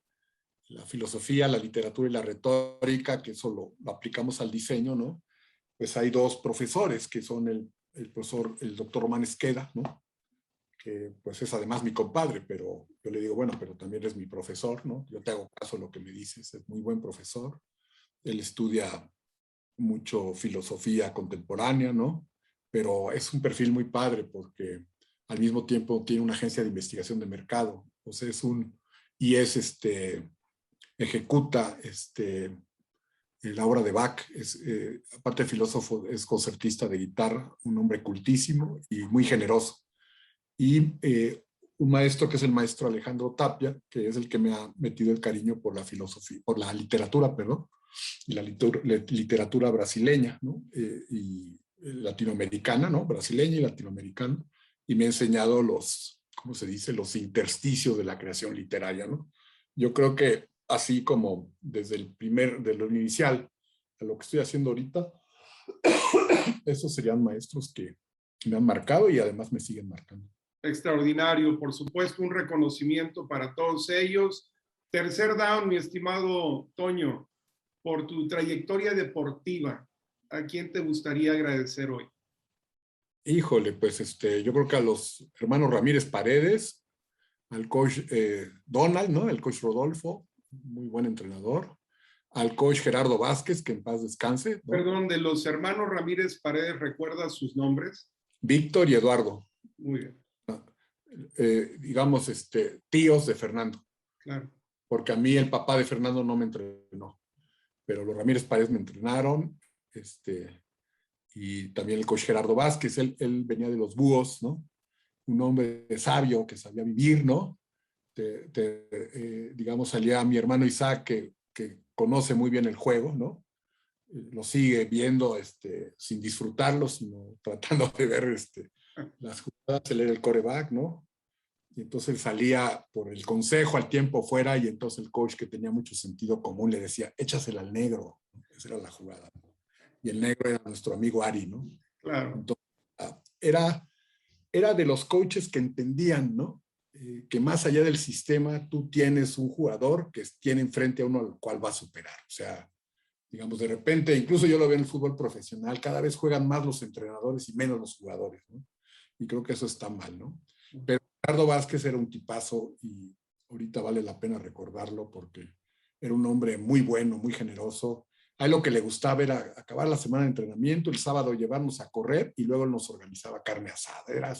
la filosofía, la literatura y la retórica, que eso lo aplicamos al diseño, ¿no? Pues hay dos profesores, que son el doctor Román Esqueda, ¿no? Que pues es además mi compadre, pero yo le digo, bueno, pero también eres mi profesor, ¿no? Yo te hago caso a lo que me dices, es muy buen profesor. Él estudia mucho filosofía contemporánea, ¿no? Pero es un perfil muy padre porque al mismo tiempo tiene una agencia de investigación de mercado, o sea, ejecuta la obra de Bach, aparte de filósofo, es concertista de guitarra, un hombre cultísimo y muy generoso. Y un maestro que es el maestro Alejandro Tapia, que es el que me ha metido el cariño por la filosofía, por la literatura, perdón, y la literatura brasileña, ¿no? Y latinoamericana, ¿no? Brasileña y latinoamericana, y me ha enseñado ¿cómo se dice? Los intersticios de la creación literaria, ¿no? Yo creo que así como desde de lo inicial a lo que estoy haciendo ahorita, esos serían maestros que me han marcado y además me siguen marcando. Extraordinario, por supuesto, un reconocimiento para todos ellos. Tercer down, mi estimado Toño, por tu trayectoria deportiva, ¿a quién te gustaría agradecer hoy? Híjole, pues yo creo que a los hermanos Ramírez Paredes, al coach Donald, ¿no? El coach Rodolfo, muy buen entrenador, al coach Gerardo Vázquez, que en paz descanse, ¿no? Perdón, de los hermanos Ramírez Paredes, ¿recuerdas sus nombres? Víctor y Eduardo. Muy bien. Digamos, tíos de Fernando. Claro. Porque a mí el papá de Fernando no me entrenó, pero los Ramírez Paredes me entrenaron, y también el coach Gerardo Vázquez, él venía de los Búhos, ¿no? Un hombre sabio que sabía vivir, ¿no? Digamos, salía mi hermano Isaac, que conoce muy bien el juego, ¿no? Lo sigue viendo sin disfrutarlo, sino tratando de ver las jugadas, él era el quarterback, ¿no? Y entonces salía por el consejo al tiempo fuera y entonces el coach, que tenía mucho sentido común, le decía, échasela al negro. Esa era la jugada. Y el negro era nuestro amigo Ari, ¿no? Claro. Entonces, era de los coaches que entendían, ¿no? Que más allá del sistema, tú tienes un jugador que tiene enfrente a uno al cual va a superar. O sea, digamos, de repente, incluso yo lo veo en el fútbol profesional, cada vez juegan más los entrenadores y menos los jugadores, ¿no? Y creo que eso está mal, ¿no? Pero Ricardo Vázquez era un tipazo y ahorita vale la pena recordarlo porque era un hombre muy bueno, muy generoso. A él lo que le gustaba era acabar la semana de entrenamiento, el sábado llevarnos a correr y luego nos organizaba carne asada. Era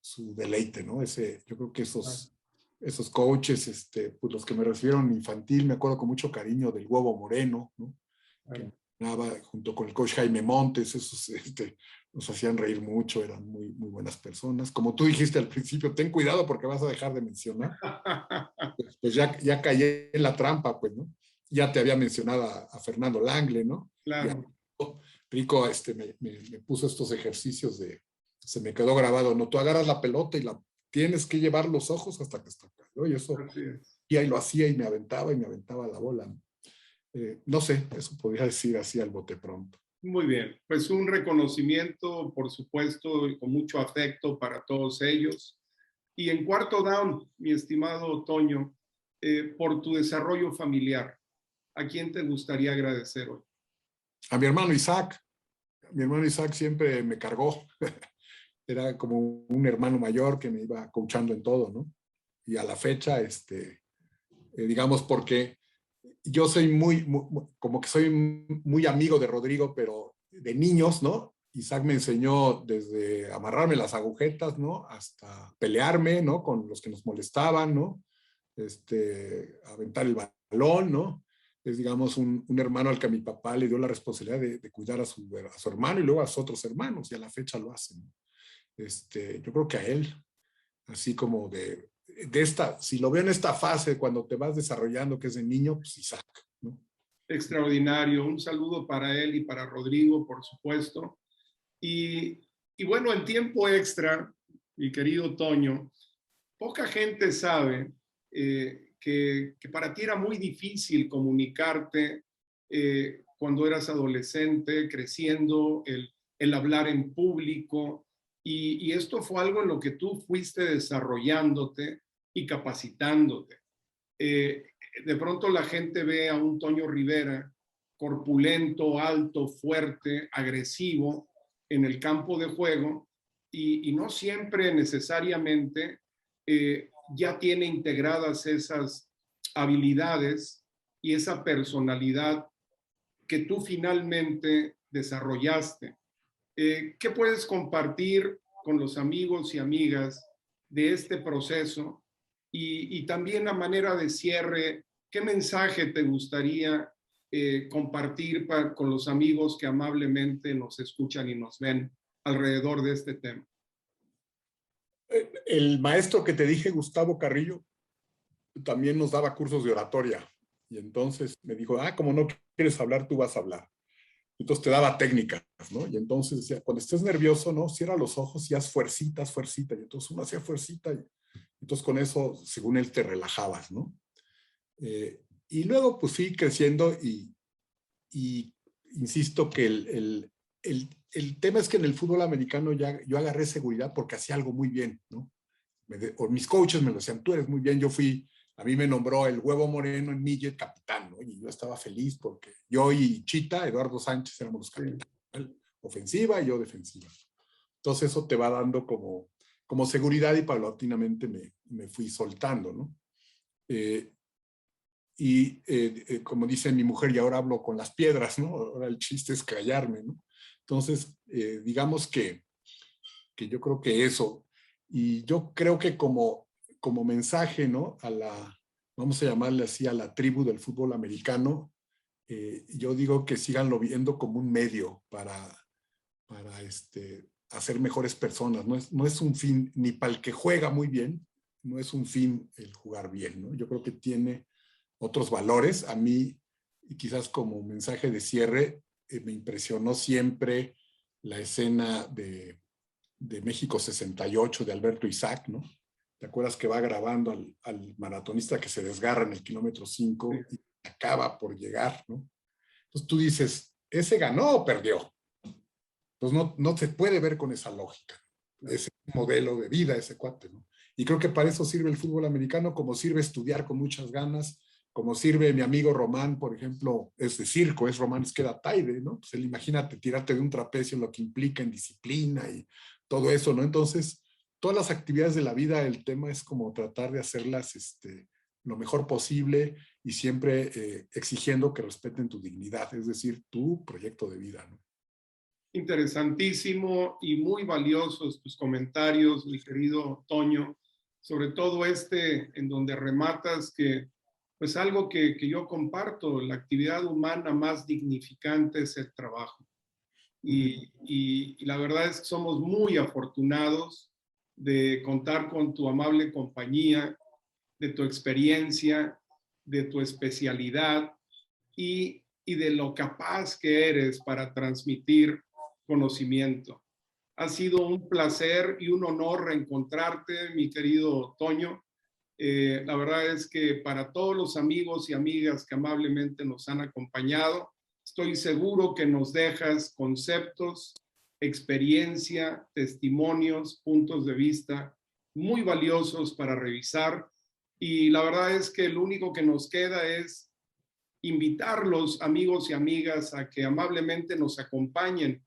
su deleite, ¿no? Yo creo que esos coaches, pues los que me recibieron infantil, me acuerdo con mucho cariño del Huevo Moreno, ¿no? Que entrenaba junto con el coach Jaime Montes, esos nos hacían reír mucho, eran muy, muy buenas personas. Como tú dijiste al principio, ten cuidado porque vas a dejar de mencionar. Pues ya caí en la trampa, pues, ¿no? Ya te había mencionado a Fernando Langle, ¿no? Claro. Rico me puso estos ejercicios se me quedó grabado, ¿no? Tú agarras la pelota y tienes que llevar los ojos hasta que está acá, ¿no? Y eso, y ahí lo hacía y me aventaba la bola, ¿no? No sé, eso podría decir así al bote pronto. Muy bien, pues un reconocimiento, por supuesto, y con mucho afecto para todos ellos. Y en cuarto down, mi estimado Toño, por tu desarrollo familiar, ¿a quién te gustaría agradecer hoy? A mi hermano Isaac. Mi hermano Isaac siempre me cargó. Era como un hermano mayor que me iba coachando en todo, ¿no? Y a la fecha, digamos, porque yo soy como que soy muy amigo de Rodrigo, pero de niños, ¿no? Isaac me enseñó desde amarrarme las agujetas, ¿no? Hasta pelearme, ¿no? Con los que nos molestaban, ¿no? Aventar el balón, ¿no? Es, digamos, un hermano al que a mi papá le dio la responsabilidad de cuidar a su hermano y luego a sus otros hermanos, y a la fecha lo hacen, ¿no? Yo creo que a él, así como si lo veo en esta fase, cuando te vas desarrollando, que es de niño, pues Isaac, ¿no? Extraordinario. Un saludo para él y para Rodrigo, por supuesto. Y bueno, en tiempo extra, mi querido Toño, poca gente sabe que para ti era muy difícil comunicarte cuando eras adolescente, creciendo, el hablar en público, y esto fue algo en lo que tú fuiste desarrollándote y capacitándote. Eh, de pronto la gente ve a un Toño Rivera corpulento, alto, fuerte, agresivo en el campo de juego y no siempre necesariamente ya tiene integradas esas habilidades y esa personalidad que tú finalmente desarrollaste. ¿Qué puedes compartir con los amigos y amigas de este proceso? Y también a manera de cierre, ¿qué mensaje te gustaría compartir con los amigos que amablemente nos escuchan y nos ven alrededor de este tema? El maestro que te dije, Gustavo Carrillo, también nos daba cursos de oratoria. Y entonces me dijo, como no quieres hablar, tú vas a hablar. Entonces te daba técnicas, ¿no? Y entonces decía, cuando estés nervioso, ¿no? Cierra los ojos y haz fuercitas, fuercita. Y entonces uno hacía fuercita. Y entonces con eso, según él, te relajabas, ¿no? Y luego, pues fui creciendo y insisto que el tema es que en el fútbol americano ya yo agarré seguridad porque hacía algo muy bien, ¿no? O mis coaches me lo decían, tú eres muy bien. A mí me nombró el Huevo Moreno en Midget capitán, ¿no? Y yo estaba feliz porque yo y Chita, Eduardo Sánchez, éramos los capitanes, ¿no? Ofensiva y yo defensiva. Entonces eso te va dando como seguridad y paulatinamente me fui soltando, ¿no? Como dice mi mujer, y ahora hablo con las piedras, ¿no? Ahora el chiste es callarme, ¿no? Entonces, digamos que yo creo que eso, y yo creo que como mensaje, ¿no? Vamos a llamarle así, a la tribu del fútbol americano, yo digo que síganlo viendo como un medio para hacer mejores personas. No es un fin, ni para el que juega muy bien, no es un fin el jugar bien, ¿no? Yo creo que tiene otros valores. A mí, y quizás como mensaje de cierre, me impresionó siempre la escena de México 68 de Alberto Isaac, ¿no? ¿Te acuerdas que va grabando al maratonista que se desgarra en el kilómetro 5 y acaba por llegar, ¿no? Entonces tú dices, ¿ese ganó o perdió? Pues no se puede ver con esa lógica. Ese modelo de vida, ese cuate, ¿no? Y creo que para eso sirve el fútbol americano, como sirve estudiar con muchas ganas, como sirve mi amigo Román, por ejemplo, es de circo, es Román Esqueda-Taide, ¿no? Pues él, imagínate, tirarte de un trapecio, lo que implica en disciplina y todo eso, ¿no? Entonces, todas las actividades de la vida, el tema es como tratar de hacerlas lo mejor posible y siempre exigiendo que respeten tu dignidad, es decir, tu proyecto de vida, ¿no? Interesantísimo y muy valiosos tus comentarios, mi querido Toño, sobre todo en donde rematas que, pues algo que yo comparto, la actividad humana más dignificante es el trabajo. Y la verdad es que somos muy afortunados de contar con tu amable compañía, de tu experiencia, de tu especialidad y de lo capaz que eres para transmitir conocimiento. Ha sido un placer y un honor reencontrarte, mi querido Toño. La verdad es que para todos los amigos y amigas que amablemente nos han acompañado, estoy seguro que nos dejas conceptos, experiencia, testimonios, puntos de vista muy valiosos para revisar. Y la verdad es que lo único que nos queda es invitarlos, amigos y amigas, a que amablemente nos acompañen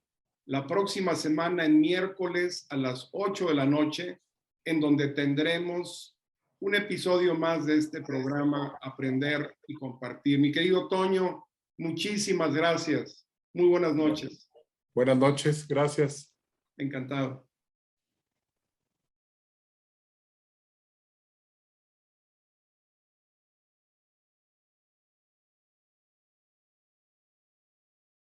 la próxima semana en miércoles a las 8 de la noche, en donde tendremos un episodio más de este programa Aprender y Compartir. Mi querido Toño, muchísimas gracias. Muy buenas noches. Buenas noches, gracias. Encantado.